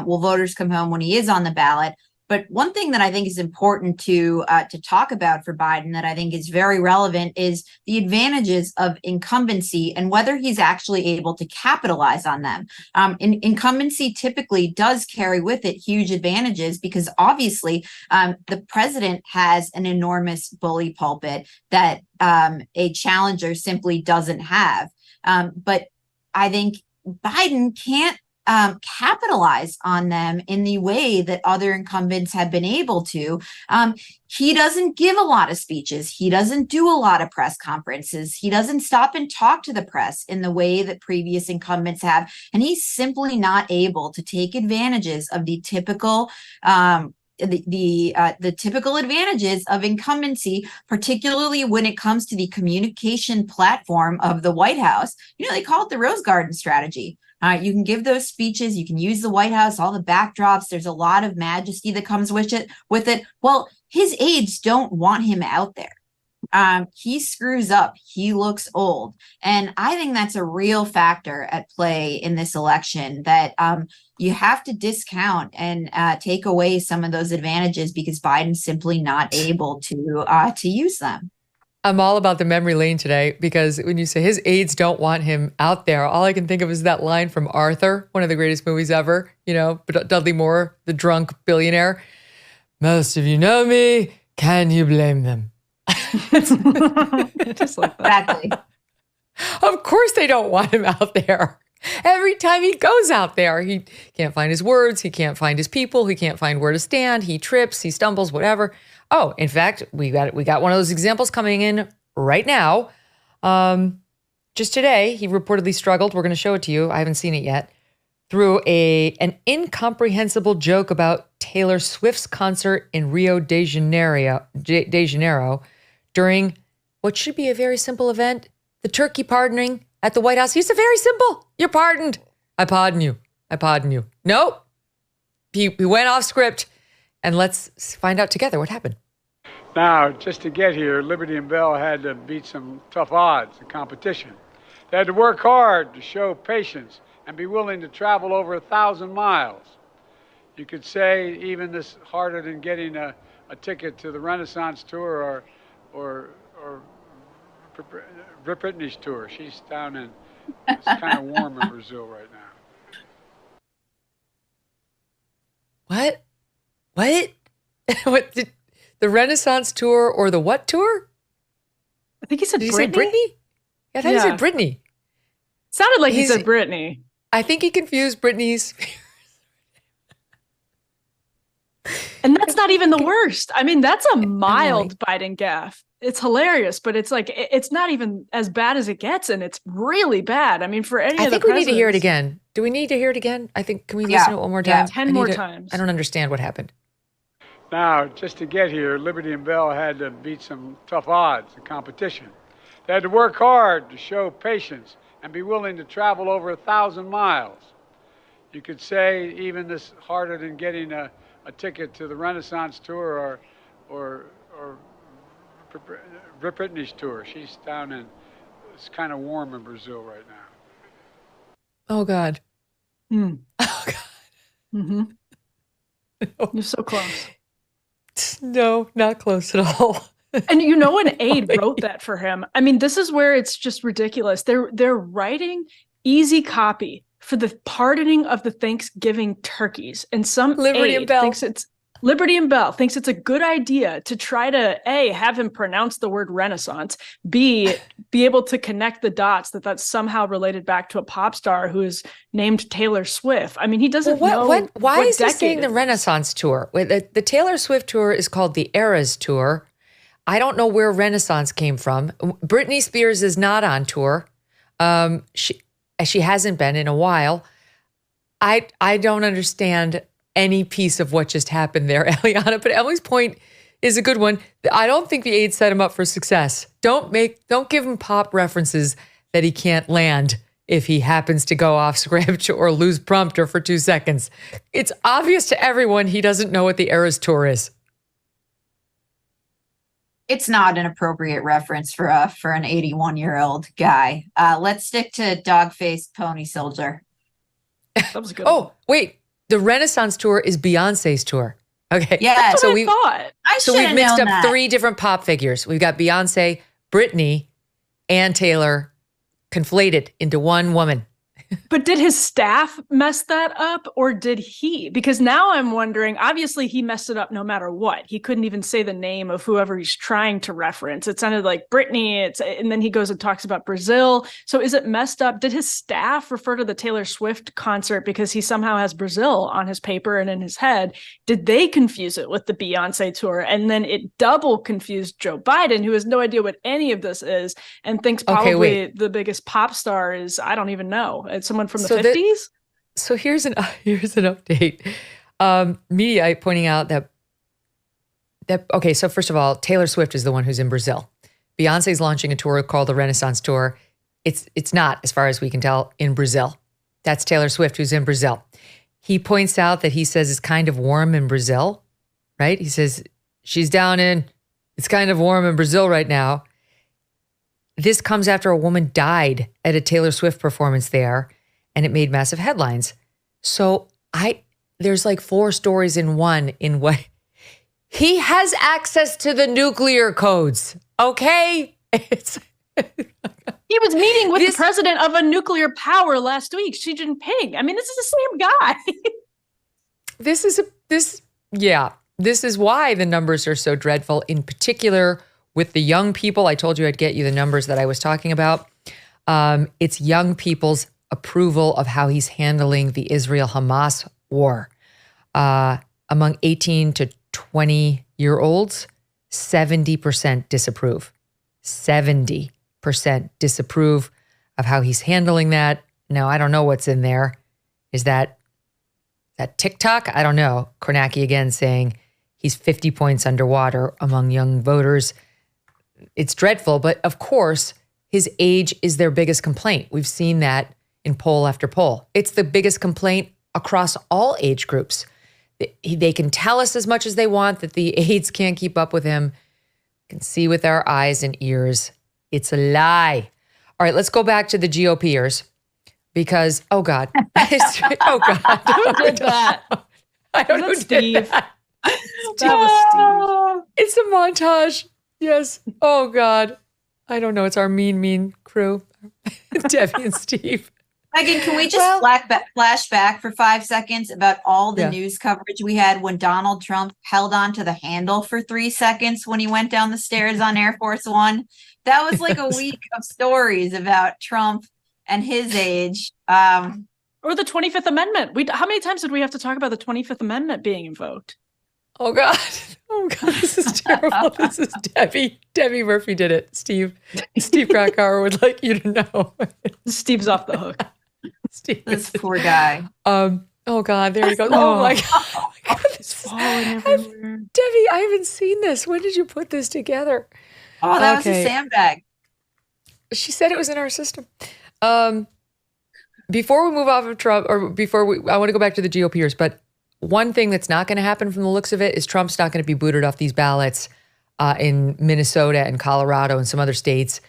will voters come home when he is on the ballot? But one thing that I think is important to talk about for Biden that I think is very relevant is the advantages of incumbency and whether he's actually able to capitalize on them. Incumbency typically does carry with it huge advantages because obviously the president has an enormous bully pulpit that a challenger simply doesn't have. But I think Biden can't capitalize on them in the way that other incumbents have been able to. He doesn't give a lot of speeches. He doesn't do a lot of press conferences. He doesn't stop and talk to the press in the way that previous incumbents have. And he's simply not able to take advantages of the typical the typical advantages of incumbency, particularly when it comes to the communication platform of the White House. They call it the Rose Garden strategy. You can give those speeches. You can use the White House, all the backdrops. There's a lot of majesty that comes with it. Well, his aides don't want him out there. He screws up. He looks old. And I think that's a real factor at play in this election that you have to discount and take away some of those advantages because Biden's simply not able to use them. I'm all about the memory lane today because when you say his aides don't want him out there, all I can think of is that line from Arthur, one of the greatest movies ever, Dudley Moore, the drunk billionaire. Most of you know me. Can you blame them? Just like that. Exactly. Of course they don't want him out there. Every time he goes out there, he can't find his words. He can't find his people. He can't find where to stand. He trips, he stumbles, whatever. Oh, in fact, we got one of those examples coming in right now. Just today, he reportedly struggled. We're going to show it to you. I haven't seen it yet. Through an incomprehensible joke about Taylor Swift's concert in Rio de Janeiro during what should be a very simple event, the turkey pardoning at the White House. He's a very simple. You're pardoned. I pardon you. I pardon you. Nope. He went off script. And let's find out together what happened. Now, just to get here, Liberty and Bell had to beat some tough odds and competition. They had to work hard to show patience and be willing to travel over 1,000 miles. You could say even this harder than getting a ticket to the Renaissance tour or Britney's tour. She's down in, it's kind of warm in Brazil right now. What? What did the Renaissance tour or the what tour? I think he said Did Britney. He say Britney? I thought he said Britney. Sounded like he said Britney. I think he confused Britney's. And that's not even the worst. I mean, that's a mild Biden gaffe. It's hilarious, but it's like, it's not even as bad as it gets. And it's really bad. I mean, for any of the I think we need to hear it again. Do we need to hear it again? I think, can we listen to it one more time? 10 more times. I don't understand what happened. Now, just to get here, Liberty and Bell had to beat some tough odds and competition. They had to work hard to show patience and be willing to travel over 1,000 miles. You could say even this harder than getting a ticket to the Renaissance tour or Britney's tour. She's down in, it's kind of warm in Brazil right now. Oh, God. Mm. Oh, God. Mm-hmm. No. You're so close. No, not close at all. And an aide wrote that for him. I mean, this is where it's just ridiculous. They're writing easy copy for the pardoning of the Thanksgiving turkeys, and some Liberty aide and Bell thinks it's Liberty and Bell thinks it's a good idea to try to A, have him pronounce the word Renaissance, B, be able to connect the dots that's somehow related back to a pop star who is named Taylor Swift. I mean, he doesn't know. Why is he saying the Renaissance tour? The Taylor Swift tour is called the Eras tour. I don't know where Renaissance came from. Britney Spears is not on tour. She hasn't been in a while. I don't understand any piece of what just happened there, Eliana. But Emily's point is a good one. I don't think the aides set him up for success. Don't give him pop references that he can't land if he happens to go off script or lose prompter for 2 seconds. It's obvious to everyone he doesn't know what the Eras tour is. It's not an appropriate reference for an 81-year-old guy. Let's stick to Dog-Faced Pony Soldier. That was a good. Oh, wait. The Renaissance tour is Beyonce's tour. Okay. Yeah. That's what I thought. We've mixed up 3 different pop figures. We've got Beyonce, Britney, and Taylor conflated into one woman. But did his staff mess that up, or did he? Because now I'm wondering, obviously he messed it up no matter what. He couldn't even say the name of whoever he's trying to reference. It sounded like Britney, and then he goes and talks about Brazil. So is it messed up? Did his staff refer to the Taylor Swift concert because he somehow has Brazil on his paper and in his head? Did they confuse it with the Beyonce tour? And then it double confused Joe Biden, who has no idea what any of this is and thinks probably the biggest pop star is, I don't even know. It's someone from the 50s? So here's an update. Media pointing out that okay, so first of all, Taylor Swift is the one who's in Brazil. Beyonce's launching a tour called the Renaissance Tour. It's not, as far as we can tell, in Brazil. That's Taylor Swift who's in Brazil. He points out that he says it's kind of warm in Brazil, right? He says it's kind of warm in Brazil right now. This comes after a woman died at a Taylor Swift performance there, and it made massive headlines. So there's like 4 stories in one in what he has access to the nuclear codes. Okay. He was meeting with the president of a nuclear power last week, Xi Jinping. I mean, this is the same guy. This is why the numbers are so dreadful, in particular with the young people. I told you I'd get you the numbers that I was talking about. It's young people's approval of how he's handling the Israel-Hamas war. Among 18 to 20-year-olds, 70% disapprove. 70% disapprove of how he's handling that. Now, I don't know what's in there. Is that TikTok? I don't know. Kornacki again saying he's 50 points underwater among young voters. It's dreadful, but of course, his age is their biggest complaint. We've seen that in poll after poll. It's the biggest complaint across all age groups. They can tell us as much as they want that the aides can't keep up with him. We can see with our eyes and ears. It's a lie. All right, let's go back to the GOPers because, oh God. Oh God. Who did that? I don't know who did that. That was Steve. It's a montage. Yes. Oh God. I don't know. It's our mean crew. Debbie and Steve. Megyn, can we just flash back for 5 seconds about all the news coverage we had when Donald Trump held on to the handle for 3 seconds when he went down the stairs on Air Force One? That was like a week of stories about Trump and his age. Or the 25th Amendment. How many times did we have to talk about the 25th Amendment being invoked? Oh God. Oh God, this is terrible. This is Debbie. Debbie Murphy did it. Steve Krakauer would like you to know. Steve's off the hook. Steve. This poor guy. Oh God, there you go. Oh my God. Oh my God. It's falling everywhere. Debbie, I haven't seen this. When did you put this together? Oh, that was a sandbag. She said it was in our system. Before we move off of Trump, or I want to go back to the GOPers, but one thing that's not going to happen from the looks of it is Trump's not going to be booted off these ballots in Minnesota and Colorado and some other states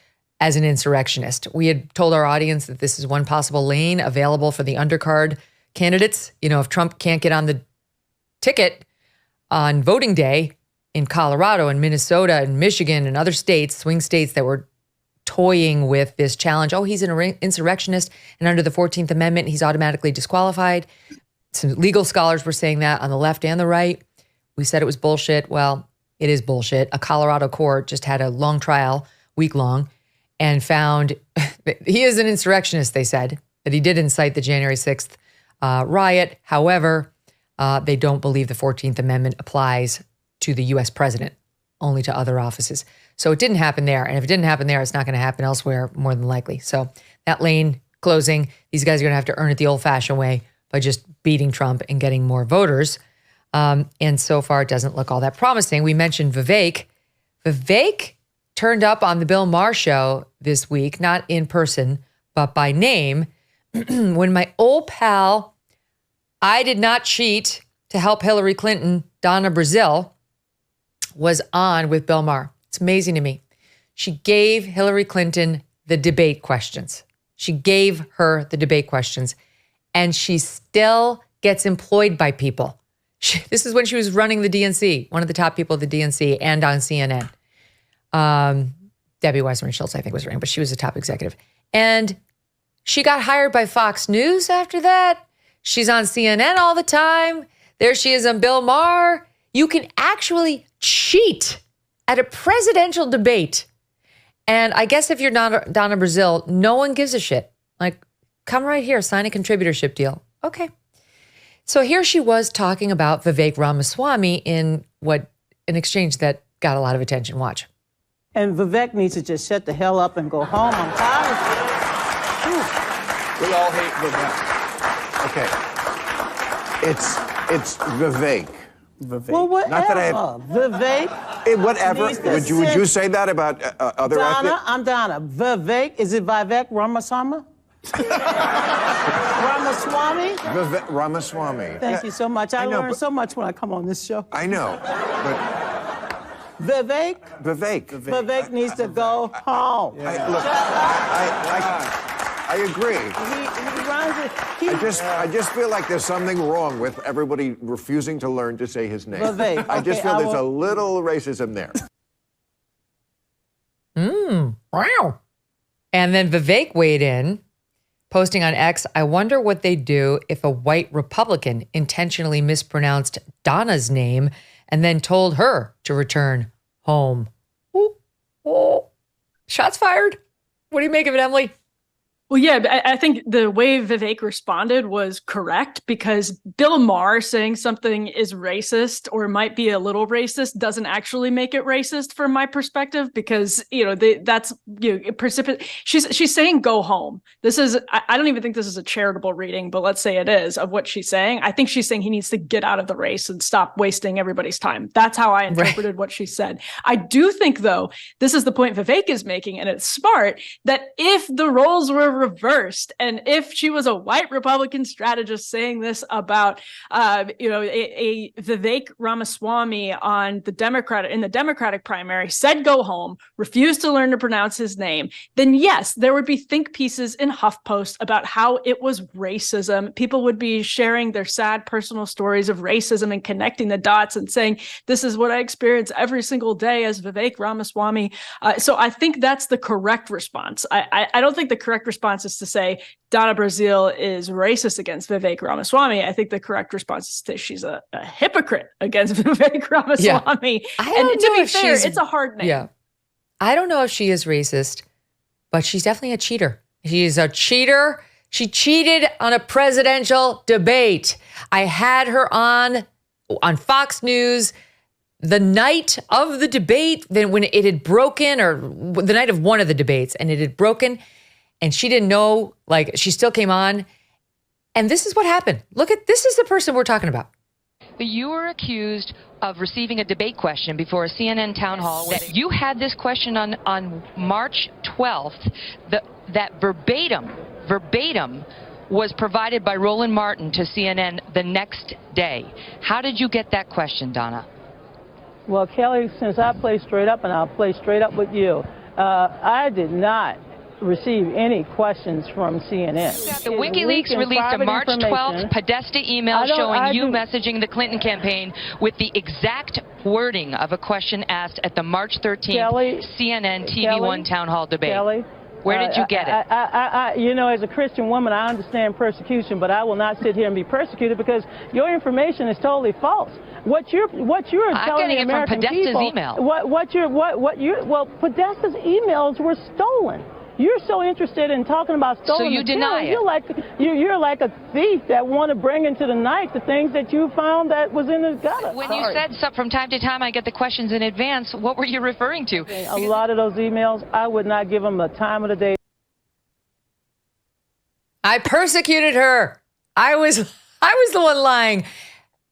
as an insurrectionist. We had told our audience that this is one possible lane available for the undercard candidates. You know, if Trump can't get on the ticket on voting day in Colorado and Minnesota and Michigan and other states, swing states that were toying with this challenge, oh, he's an insurrectionist, and under the 14th Amendment, he's automatically disqualified. Some legal scholars were saying that on the left and the right. We said it was bullshit. Well, it is bullshit. A Colorado court just had a long trial, week long, and found he is an insurrectionist, they said, that he did incite the January 6th riot. However, they don't believe the 14th Amendment applies to the U.S. president, only to other offices. So it didn't happen there. And if it didn't happen there, it's not going to happen elsewhere, more than likely. So that lane closing, these guys are going to have to earn it the old-fashioned way by just beating Trump and getting more voters. And so far, it doesn't look all that promising. We mentioned Vivek. Vivek turned up on the Bill Maher show this week, not in person, but by name, when my old pal, I did not cheat to help Hillary Clinton, Donna Brazile, was on with Bill Maher. It's amazing to me. She gave Hillary Clinton the debate questions. She gave her the debate questions, and she still gets employed by people. This is when she was running the DNC, one of the top people of the DNC and on CNN. Debbie Weisman Schultz, I think was her name, but she was a top executive. And she got hired by Fox News after that. She's on CNN all the time. There she is on Bill Maher. You can actually cheat at a presidential debate. And I guess if you're not Donna Brazile, no one gives a shit. Like, come right here, sign a contributorship deal. Okay. So here she was talking about Vivek Ramaswamy in an exchange that got a lot of attention. Watch. And Vivek needs to just shut the hell up and go home. I'm tired of this. We all hate Vivek. Okay. It's Vivek. Vivek. Well, whatever. Not that I have, Vivek. whatever. Would you say that about other Donna, ethnic? I'm Donna. Vivek. Is it Vivek Ramaswamy? Ramaswamy? Ramaswamy. Thank you so much. I know, learn so much when I come on this show. I know. But Vivek needs to go home. I agree. He runs it. I just feel like there's something wrong with everybody refusing to learn to say his name. Vivek. I just Okay, feel there's a little racism there. Wow. And then Vivek weighed in, posting on X, I wonder what they'd do if a white Republican intentionally mispronounced Donna's name and then told her to return home. Ooh, oh. Shots fired. What do you make of it, Emily? Well, yeah, I think the way Vivek responded was correct, because Bill Maher saying something is racist or might be a little racist doesn't actually make it racist from my perspective, because, that's, she's saying go home. This is, I don't even think this is a charitable reading, but let's say it is, of what she's saying. I think she's saying he needs to get out of the race and stop wasting everybody's time. That's how I interpreted what she said. I do think, though, this is the point Vivek is making, and it's smart, that if the roles were reversed, and if she was a white Republican strategist saying this about a Vivek Ramaswamy on the Democratic primary, said go home, refused to learn to pronounce his name, then yes, there would be think pieces in HuffPost about how it was racism. People would be sharing their sad personal stories of racism and connecting the dots and saying, this is what I experience every single day as Vivek Ramaswamy. So I think that's the correct response. I don't think the correct response is to say Donna Brazile is racist against Vivek Ramaswamy. I think the correct response is to say she's a hypocrite against Vivek Ramaswamy. Yeah. And to be fair, it's a hard name. Yeah. I don't know if she is racist, but she's definitely a cheater. She's a cheater. She cheated on a presidential debate. I had her on Fox News the night of the debate, then when it had broken, or the night of one of the debates, and it had broken. And she didn't know, she still came on. And this is what happened. This is the person we're talking about. You were accused of receiving a debate question before a CNN town hall. You had this question on March 12th. That verbatim was provided by Roland Martin to CNN the next day. How did you get that question, Donna? Well, Kelly, since I play straight up, and I'll play straight up with you, I did not receive any questions from CNN. The WikiLeaks released a March 12th Podesta email showing you messaging the Clinton campaign with the exact wording of a question asked at the March 13th CNN TV1 town hall debate. Kelly, Where did you get it? You know, as a Christian woman, I understand persecution, but I will not sit here and be persecuted because your information is totally false. What you're telling the American people, email. Well, Podesta's emails were stolen. You're so interested in talking about stolen So you deny it. You're like a thief that want to bring into the night the things that you found that was in the gutter. When you said so, from time to time I get the questions in advance, what were you referring to? A lot of those emails, I would not give them the time of the day. I persecuted her. I was the one lying.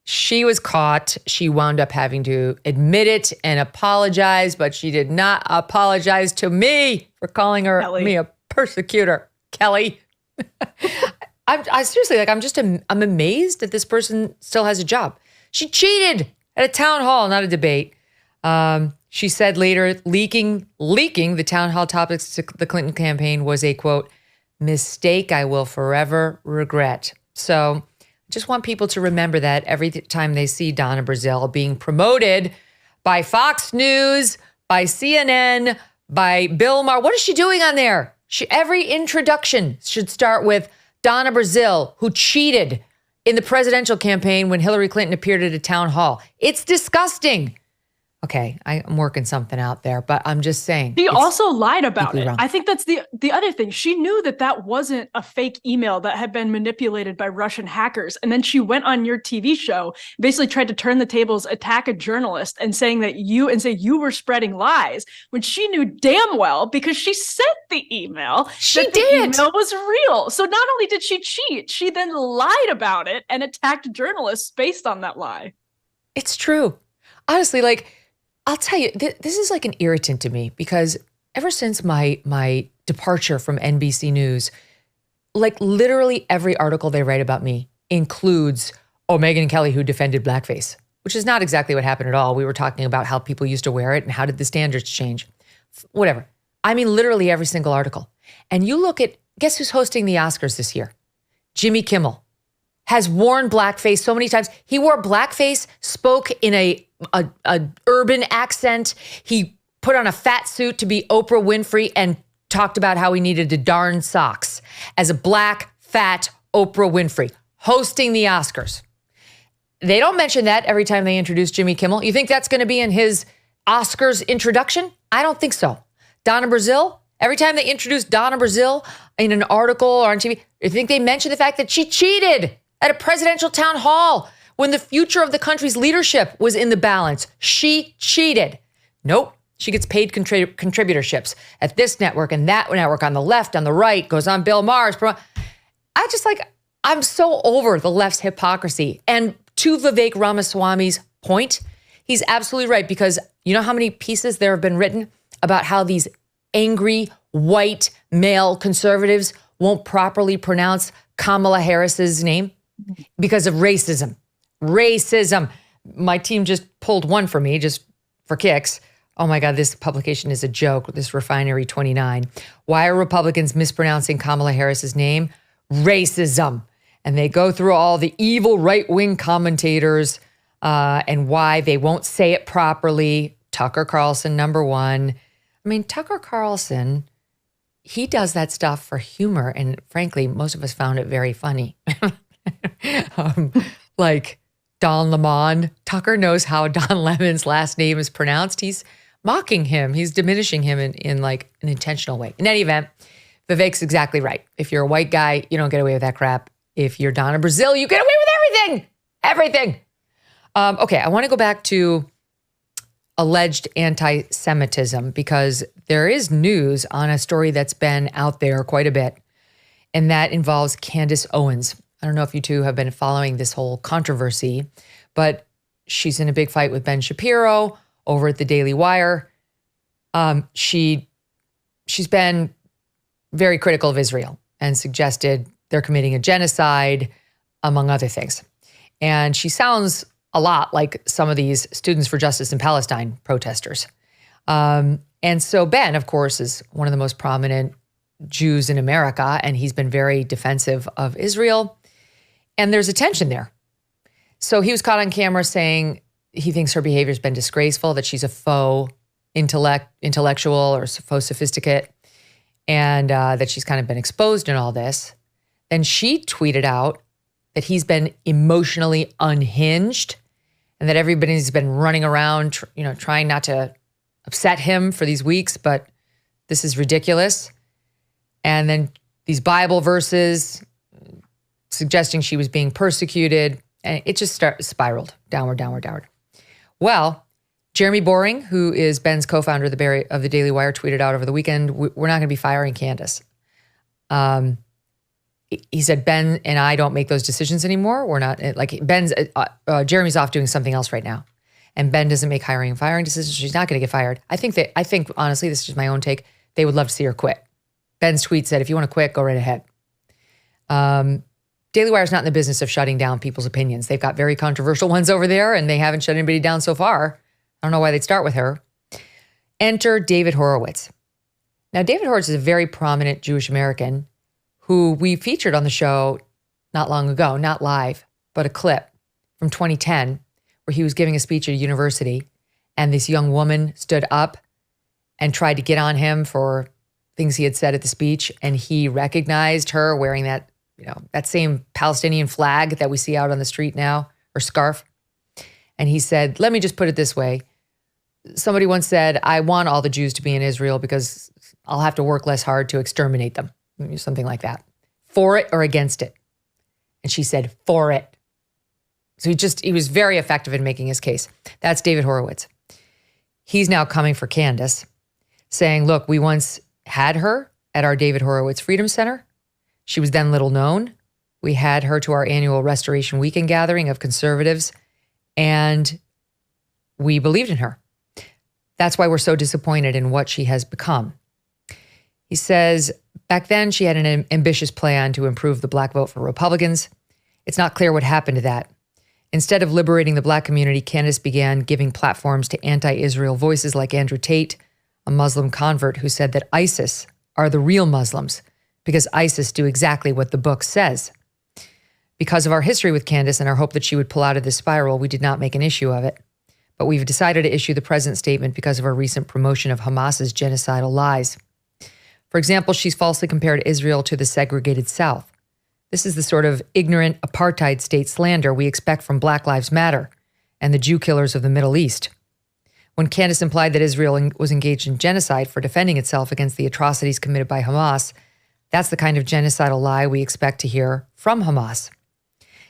She was caught. She wound up having to admit it and apologize, but she did not apologize to me for calling me a persecutor. Kelly. I seriously, I'm amazed that this person still has a job. She cheated at a town hall, not a debate. She said later, leaking the town hall topics to the Clinton campaign was a, quote, mistake I will forever regret. So I just want people to remember that every time they see Donna Brazile being promoted by Fox News, by CNN, by Bill Maher. What is she doing on there? Every introduction should start with Donna Brazile, who cheated in the presidential campaign when Hillary Clinton appeared at a town hall. It's disgusting. Okay, I'm working something out there, but I'm just saying. She also lied about it. Wrong. I think that's the other thing. She knew that wasn't a fake email that had been manipulated by Russian hackers. And then she went on your TV show, basically tried to turn the tables, attack a journalist and say you were spreading lies when she knew damn well, because she sent the email, the email was real. So not only did she cheat, she then lied about it and attacked journalists based on that lie. It's true. Honestly, I'll tell you, this is like an irritant to me because ever since my departure from NBC News, literally every article they write about me includes, Megyn Kelly who defended blackface, which is not exactly what happened at all. We were talking about how people used to wear it and how did the standards change. Whatever. I mean, literally every single article. And you look at, guess who's hosting the Oscars this year? Jimmy Kimmel has worn blackface so many times. He wore blackface, spoke in a urban accent. He put on a fat suit to be Oprah Winfrey and talked about how he needed to darn socks as a black, fat Oprah Winfrey hosting the Oscars. They don't mention that every time they introduce Jimmy Kimmel. You think that's going to be in his Oscars introduction? I don't think so. Donna Brazile, every time they introduce Donna Brazile in an article or on TV, you think they mention the fact that she cheated at a presidential town hall when the future of the country's leadership was in the balance. She cheated. Nope. She gets paid contributorships at this network and that network, on the left, on the right, goes on Bill Maher's. I'm so over the left's hypocrisy. And to Vivek Ramaswamy's point, he's absolutely right, because you know how many pieces there have been written about how these angry white male conservatives won't properly pronounce Kamala Harris's name because of racism. Racism. My team just pulled one for me, just for kicks. Oh my God, this publication is a joke, this Refinery 29. Why are Republicans mispronouncing Kamala Harris's name? Racism. And they go through all the evil right-wing commentators and why they won't say it properly. Tucker Carlson, number one. I mean, Tucker Carlson, he does that stuff for humor. And frankly, most of us found it very funny. Like Don Lemon. Tucker knows how Don Lemon's last name is pronounced. He's mocking him. He's diminishing him in like an intentional way. In any event, Vivek's exactly right. If you're a white guy, you don't get away with that crap. If you're Donna Brazile, you get away with everything. Everything. Okay, I want to go back to alleged anti-Semitism because there is news on a story that's been out there quite a bit, and that involves Candace Owens. I don't know if you two have been following this whole controversy, but she's in a big fight with Ben Shapiro over at the Daily Wire. She's been very critical of Israel and suggested they're committing a genocide, among other things. And she sounds a lot like some of these Students for Justice in Palestine protesters. And so Ben, of course, is one of the most prominent Jews in America, and he's been very defensive of Israel. And there's a tension there. So he was caught on camera saying he thinks her behavior has been disgraceful, that she's a faux intellectual or faux sophisticate. and that she's kind of been exposed in all this. Then she tweeted out that he's been emotionally unhinged and that everybody's been running around, trying not to upset him for these weeks, but this is ridiculous. And then these Bible verses suggesting she was being persecuted, and it just spiraled downward. Well, Jeremy Boring, who is Ben's co-founder of the Daily Wire, tweeted out over the weekend, we're not going to be firing Candace. He said, Ben and I don't make those decisions anymore. We're not, Jeremy's off doing something else right now. And Ben doesn't make hiring and firing decisions. She's not going to get fired. I think honestly, this is just my own take, they would love to see her quit. Ben's tweet said, if you want to quit, go right ahead. Daily Wire's not in the business of shutting down people's opinions. They've got very controversial ones over there, and they haven't shut anybody down so far. I don't know why they'd start with her. Enter David Horowitz. Now, David Horowitz is a very prominent Jewish American who we featured on the show not long ago, not live, but a clip from 2010 where he was giving a speech at a university, and this young woman stood up and tried to get on him for things he had said at the speech, and he recognized her wearing that same Palestinian flag that we see out on the street now, or scarf. And he said, let me just put it this way. Somebody once said, I want all the Jews to be in Israel because I'll have to work less hard to exterminate them. Something like that. For it or against it? And she said, for it. So he was very effective in making his case. That's David Horowitz. He's now coming for Candace, saying, look, we once had her at our David Horowitz Freedom Center. She was then little known. We had her to our annual Restoration Weekend gathering of conservatives, and we believed in her. That's why we're so disappointed in what she has become. He says, back then she had an ambitious plan to improve the black vote for Republicans. It's not clear what happened to that. Instead of liberating the black community, Candace began giving platforms to anti-Israel voices like Andrew Tate, a Muslim convert who said that ISIS are the real Muslims because ISIS do exactly what the book says. Because of our history with Candace and our hope that she would pull out of this spiral, we did not make an issue of it. But we've decided to issue the present statement because of our recent promotion of Hamas's genocidal lies. For example, she's falsely compared Israel to the segregated South. This is the sort of ignorant apartheid state slander we expect from Black Lives Matter and the Jew killers of the Middle East. When Candace implied that Israel was engaged in genocide for defending itself against the atrocities committed by Hamas, that's the kind of genocidal lie we expect to hear from Hamas.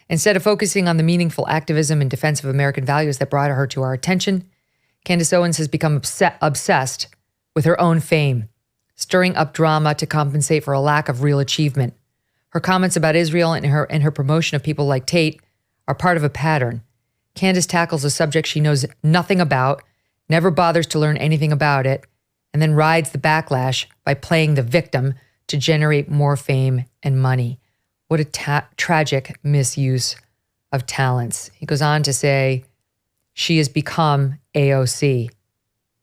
Instead of focusing on the meaningful activism in defense of American values that brought her to our attention, Candace Owens has become obsessed with her own fame, stirring up drama to compensate for a lack of real achievement. Her comments about Israel and her promotion of people like Tate are part of a pattern. Candace tackles a subject she knows nothing about, never bothers to learn anything about it, and then rides the backlash by playing the victim to generate more fame and money. What a tragic misuse of talents. He goes on to say, she has become AOC.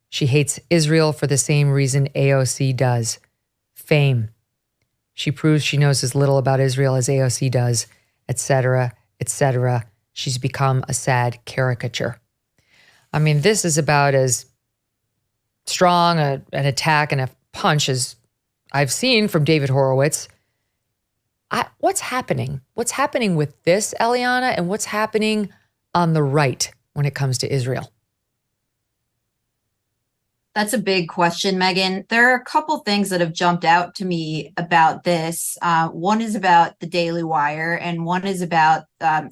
She hates Israel for the same reason AOC does, fame. She proves she knows as little about Israel as AOC does, etc., etc. She's become a sad caricature. I mean, this is about as strong an attack and a punch as I've seen from David Horowitz. What's happening? What's happening with this, Eliana, and what's happening on the right when it comes to Israel? That's a big question, Megyn. There are a couple things that have jumped out to me about this. One is about the Daily Wire, and one is about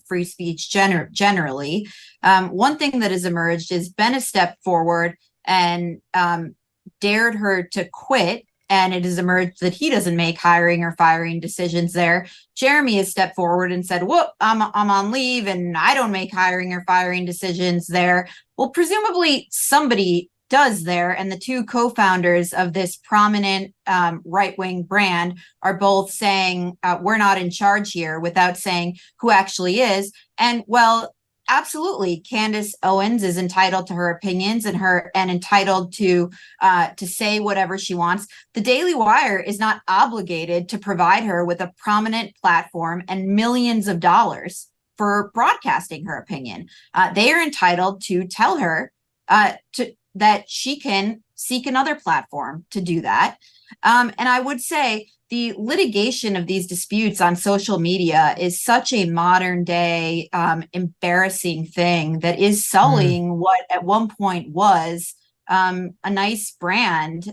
free speech generally. One thing that has emerged is Ben has stepped forward and dared her to quit, and it has emerged that he doesn't make hiring or firing decisions there. Jeremy has stepped forward and said, whoop, I'm on leave, and I don't make hiring or firing decisions there. Well, presumably somebody does there, and the two co-founders of this prominent right-wing brand are both saying we're not in charge here, without saying who actually is. And well, absolutely, Candace Owens is entitled to her opinions and entitled to say whatever she wants. The Daily Wire is not obligated to provide her with a prominent platform and millions of dollars for broadcasting her opinion. They are entitled to tell her that she can seek another platform to do that. And I would say the litigation of these disputes on social media is such a modern day embarrassing thing that is sullying what at one point was a nice brand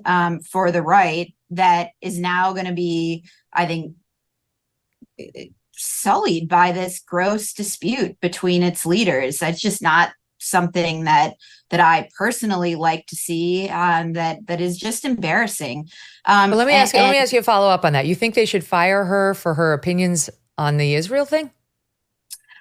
for the right that is now going to be, I think, sullied by this gross dispute between its leaders. That's just not something that I personally like to see. That is just embarrassing. But let me ask you a follow up on that. You think they should fire her for her opinions on the Israel thing?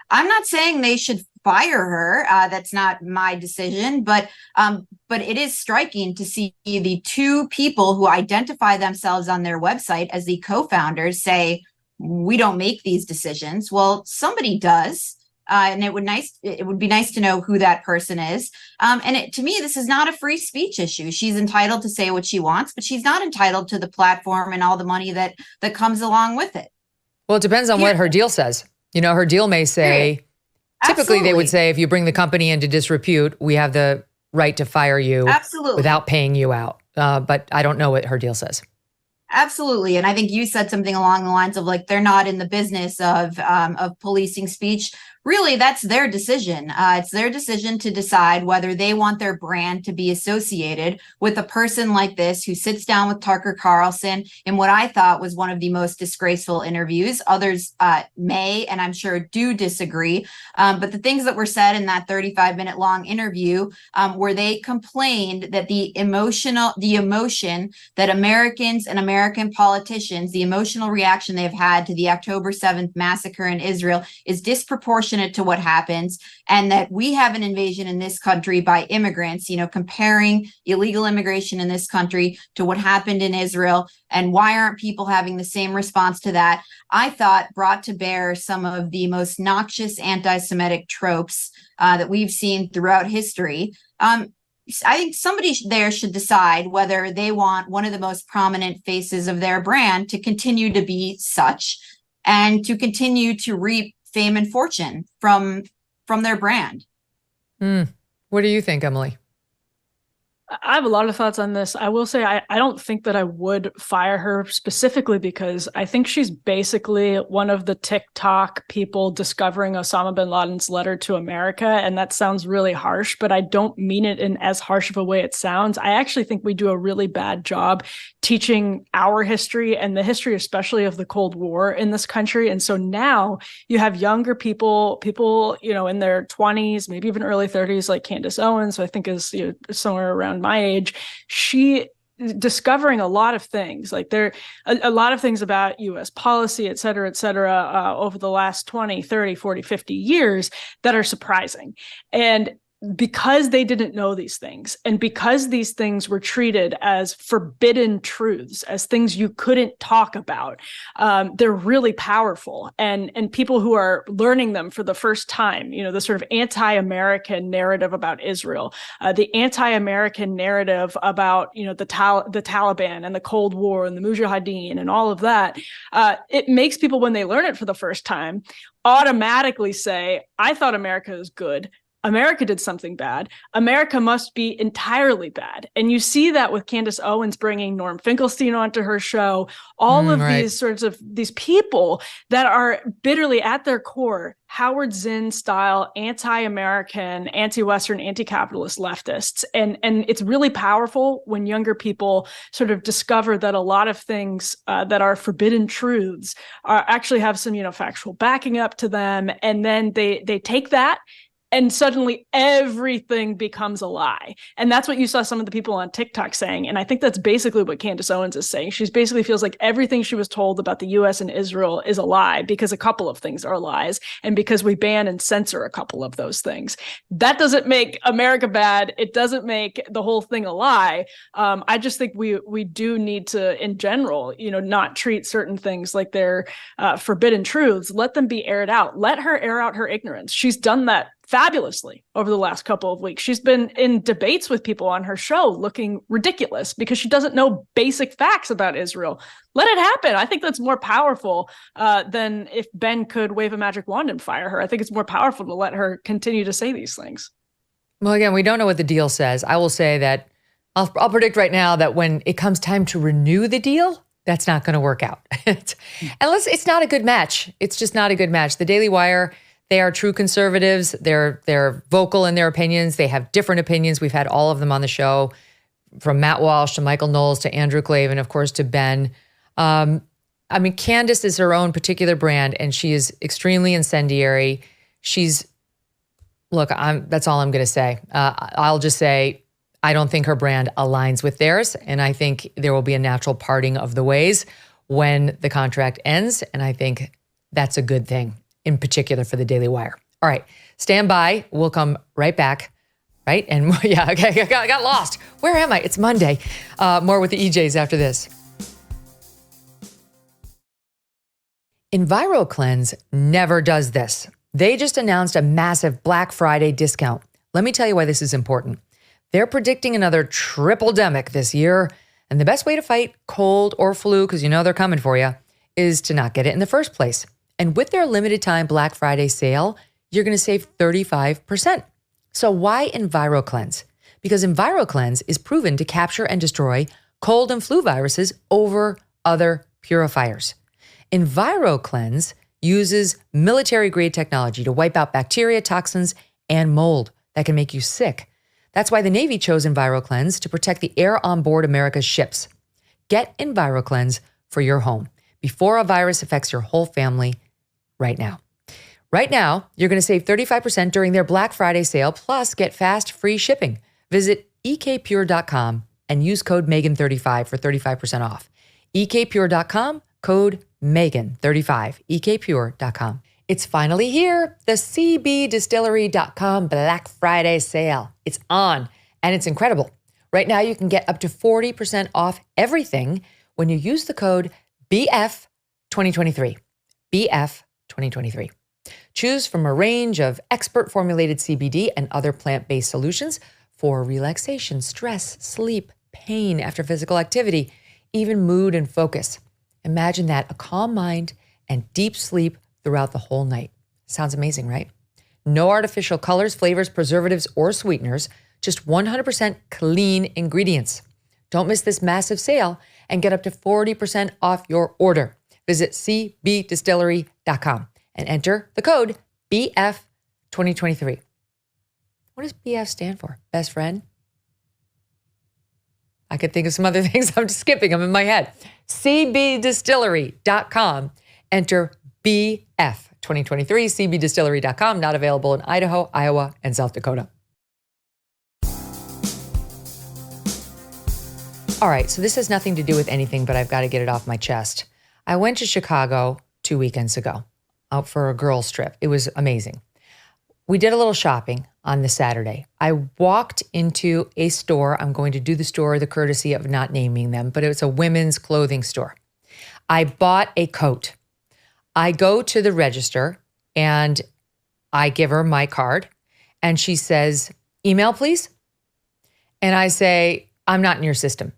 I'm not saying they should fire her. That's not my decision, but it is striking to see the two people who identify themselves on their website as the co-founders say, we don't make these decisions. Well, somebody does. And it would be nice to know who that person is. To me, this is not a free speech issue. She's entitled to say what she wants, but she's not entitled to the platform and all the money that comes along with it. Well, it depends on what her deal says. You know, her deal may say, typically they would say, if you bring the company into disrepute, we have the right to fire you without paying you out. But I don't know what her deal says. Absolutely. And I think you said something along the lines of like, they're not in the business of policing speech. Really, that's their decision. It's their decision to decide whether they want their brand to be associated with a person like this who sits down with Tucker Carlson in what I thought was one of the most disgraceful interviews. Others may, and I'm sure do disagree. But the things that were said in that 35-minute long interview, where they complained that the emotion that Americans and American politicians, the emotional reaction they've had to the October 7th massacre in Israel is disproportionate to what happens, and that we have an invasion in this country by immigrants, comparing illegal immigration in this country to what happened in Israel, and why aren't people having the same response to that, I thought brought to bear some of the most noxious anti-Semitic tropes that we've seen throughout history. I think somebody there should decide whether they want one of the most prominent faces of their brand to continue to be such and to continue to reap fame and fortune from their brand. What do you think, Emily? I have a lot of thoughts on this. I will say I don't think that I would fire her specifically because I think she's basically one of the TikTok people discovering Osama bin Laden's letter to America. And that sounds really harsh, but I don't mean it in as harsh of a way it sounds. I actually think we do a really bad job teaching our history and the history, especially of the Cold War in this country. And so now you have younger people, in their 20s, maybe even early 30s, like Candace Owens, who I think is somewhere around my age, she discovering a lot of things, like there a lot of things about U.S. policy, et cetera, over the last 20, 30, 40, 50 years that are surprising. And because they didn't know these things, and because these things were treated as forbidden truths, as things you couldn't talk about, they're really powerful. And people who are learning them for the first time, the sort of anti-American narrative about Israel, the anti-American narrative about, the Taliban and the Cold War and the Mujahideen and all of that, it makes people, when they learn it for the first time, automatically say, I thought America is good. America did something bad. America must be entirely bad. And you see that with Candace Owens bringing Norm Finkelstein onto her show, all of these sorts of these people that are bitterly at their core, Howard Zinn style, anti-American, anti-Western, anti-capitalist leftists. And it's really powerful when younger people sort of discover that a lot of things that are forbidden truths actually have some, factual backing up to them. And then they take that, and suddenly everything becomes a lie. And that's what you saw some of the people on TikTok saying. And I think that's basically what Candace Owens is saying. She basically feels like everything she was told about the US and Israel is a lie because a couple of things are lies and because we ban and censor a couple of those things. That doesn't make America bad. It doesn't make the whole thing a lie. I just think we do need to, in general, not treat certain things like they're forbidden truths. Let them be aired out. Let her air out her ignorance. She's done that fabulously over the last couple of weeks. She's been in debates with people on her show looking ridiculous because she doesn't know basic facts about Israel. Let it happen. I think that's more powerful than if Ben could wave a magic wand and fire her. I think it's more powerful to let her continue to say these things. Well, again, we don't know what the deal says. I will say that I'll predict right now that when it comes time to renew the deal, that's not going to work out. It's not a good match. It's just not a good match. The Daily Wire, they are true conservatives. They're vocal in their opinions. They have different opinions. We've had all of them on the show, from Matt Walsh to Michael Knowles to Andrew Klavan, of course, to Ben. Candace is her own particular brand, and she is extremely incendiary. That's all I'm going to say. I'll just say, I don't think her brand aligns with theirs, and I think there will be a natural parting of the ways when the contract ends, and I think that's a good thing, in particular for the Daily Wire. All right, stand by. We'll come right back, right? And yeah, okay, I got lost. Where am I? It's Monday. More with the EJs after this. EnviroCleanse never does this. They just announced a massive Black Friday discount. Let me tell you why this is important. They're predicting another triple-demic this year, and the best way to fight cold or flu, because you know they're coming for you, is to not get it in the first place. And with their limited time Black Friday sale, you're going to save 35%. So why EnviroCleanse? Because EnviroCleanse is proven to capture and destroy cold and flu viruses over other purifiers. EnviroCleanse uses military-grade technology to wipe out bacteria, toxins, and mold that can make you sick. That's why the Navy chose EnviroCleanse to protect the air on board America's ships. Get EnviroCleanse for your home before a virus affects your whole family right now. Right now, you're going to save 35% during their Black Friday sale, plus get fast, free shipping. Visit ekpure.com and use code Megyn35 for 35% off. ekpure.com, code Megyn35, ekpure.com. It's finally here, the cbdistillery.com Black Friday sale. It's on, and it's incredible. Right now, you can get up to 40% off everything when you use the code BF2023. BF2023. Choose from a range of expert-formulated CBD and other plant-based solutions for relaxation, stress, sleep, pain after physical activity, even mood and focus. Imagine that, a calm mind and deep sleep throughout the whole night. Sounds amazing, right? No artificial colors, flavors, preservatives, or sweeteners, just 100% clean ingredients. Don't miss this massive sale and get up to 40% off your order. Visit cbdistillery.com and enter the code BF2023. What does BF stand for? Best friend? I could think of some other things. I'm just skipping them in my head. cbdistillery.com. Enter BF2023, cbdistillery.com. Not available in Idaho, Iowa, and South Dakota. All right, so this has nothing to do with anything, but I've got to get it off my chest. I went to Chicago 2 weekends ago out for a girls' trip. It was amazing. We did a little shopping on the Saturday. I walked into a store. I'm going to do the store the courtesy of not naming them, but it was a women's clothing store. I bought a coat. I go to the register and I give her my card and she says, email, please. And I say, I'm not in your system.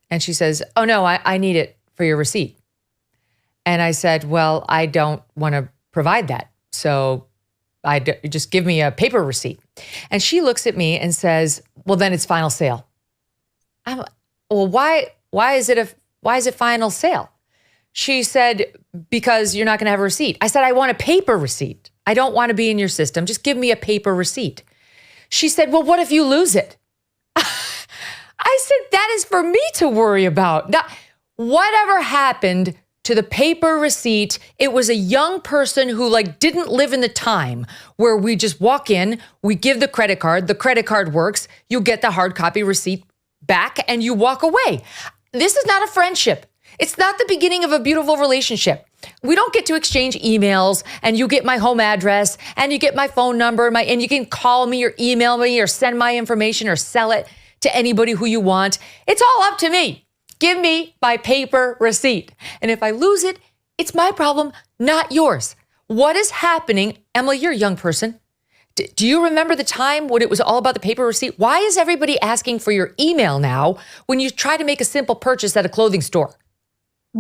And she says, oh no, I need it for your receipt. And I said, well, I don't want to provide that. So just give me a paper receipt. And she looks at me and says, well, then it's final sale. Well, why is it final sale? She said, because you're not going to have a receipt. I said, I want a paper receipt. I don't want to be in your system. Just give me a paper receipt. She said, well, what if you lose it? I said, that is for me to worry about. Now, whatever happened to the paper receipt? It was a young person who didn't live in the time where we just walk in, we give the credit card works, you get the hard copy receipt back and you walk away. This is not a friendship. It's not the beginning of a beautiful relationship. We don't get to exchange emails and you get my home address and you get my phone number and you can call me or email me or send my information or sell it to anybody who you want. It's all up to me. Give me my paper receipt. And if I lose it, it's my problem, not yours. What is happening? Emily, you're a young person. Do you remember the time when it was all about the paper receipt? Why is everybody asking for your email now when you try to make a simple purchase at a clothing store?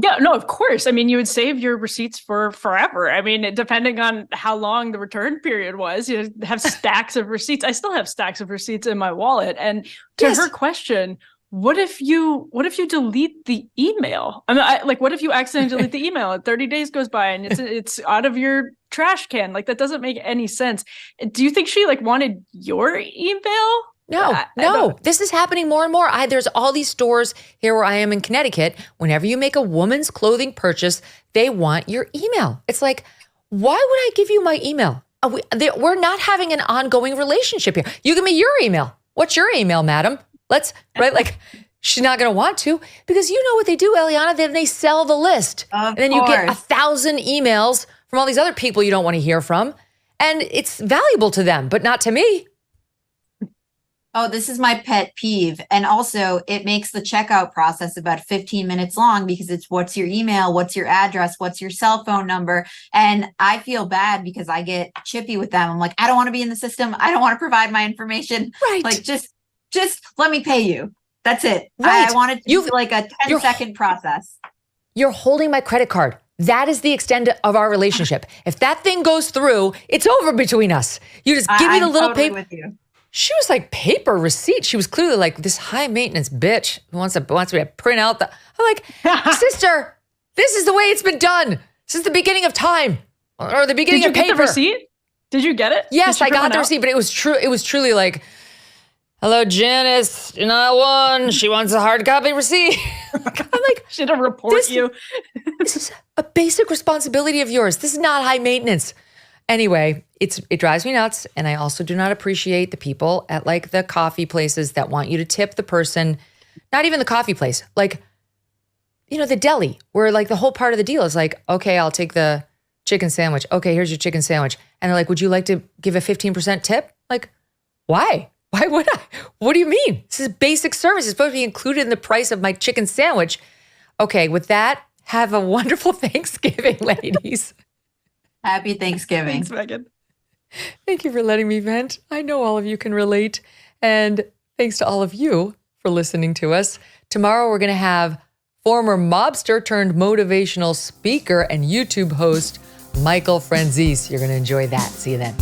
Yeah, no, of course. I mean, you would save your receipts for forever. I mean, depending on how long the return period was, you have stacks of receipts. I still have stacks of receipts in my wallet. And to her question, what if you delete the email? I mean, what if you accidentally delete the email and 30 days goes by and it's out of your trash can? Like, that doesn't make any sense. Do you think she wanted your email? No. This is happening more and more. There's all these stores here where I am in Connecticut. Whenever you make a woman's clothing purchase, they want your email. It's like, why would I give you my email? We're not having an ongoing relationship here. You give me your email. What's your email, madam? She's not going to want to, because you know what they do, Eliana. Then they sell the list. And then you get 1,000 emails from all these other people you don't want to hear from. And it's valuable to them, but not to me. Oh, this is my pet peeve. And also, it makes the checkout process about 15 minutes long because it's what's your email, what's your address, what's your cell phone number. And I feel bad because I get chippy with them. I'm like, I don't want to be in the system. I don't want to provide my information. Right. Like, just let me pay you. That's it. Right. I want it to be like a 10-second process. You're holding my credit card. That is the extent of our relationship. If that thing goes through, it's over between us. You just give me the little totally paper. With you. She was like paper receipt. She was clearly like this high maintenance bitch who wants me to print out the. I'm like, sister, this is the way it's been done since the beginning of time, or the beginning of paper. Did you get the receipt? Did you get it? Yes, I got the receipt, but it was true. It was truly like, hello, Janice in aisle 1. She wants a hard copy receipt. I'm like, should have report you. This is a basic responsibility of yours. This is not high maintenance. Anyway, it drives me nuts. And I also do not appreciate the people at the coffee places that want you to tip the person, not even the coffee place, the deli, where the whole part of the deal is okay, I'll take the chicken sandwich. Okay, here's your chicken sandwich. And they're like, would you like to give a 15% tip? Why? Why would I? What do you mean? This is basic service. It's supposed to be included in the price of my chicken sandwich. Okay, with that, have a wonderful Thanksgiving, ladies. Happy Thanksgiving. Thanks, Megyn. Thank you for letting me vent. I know all of you can relate. And thanks to all of you for listening to us. Tomorrow, we're going to have former mobster turned motivational speaker and YouTube host, Michael Franzese. You're going to enjoy that. See you then.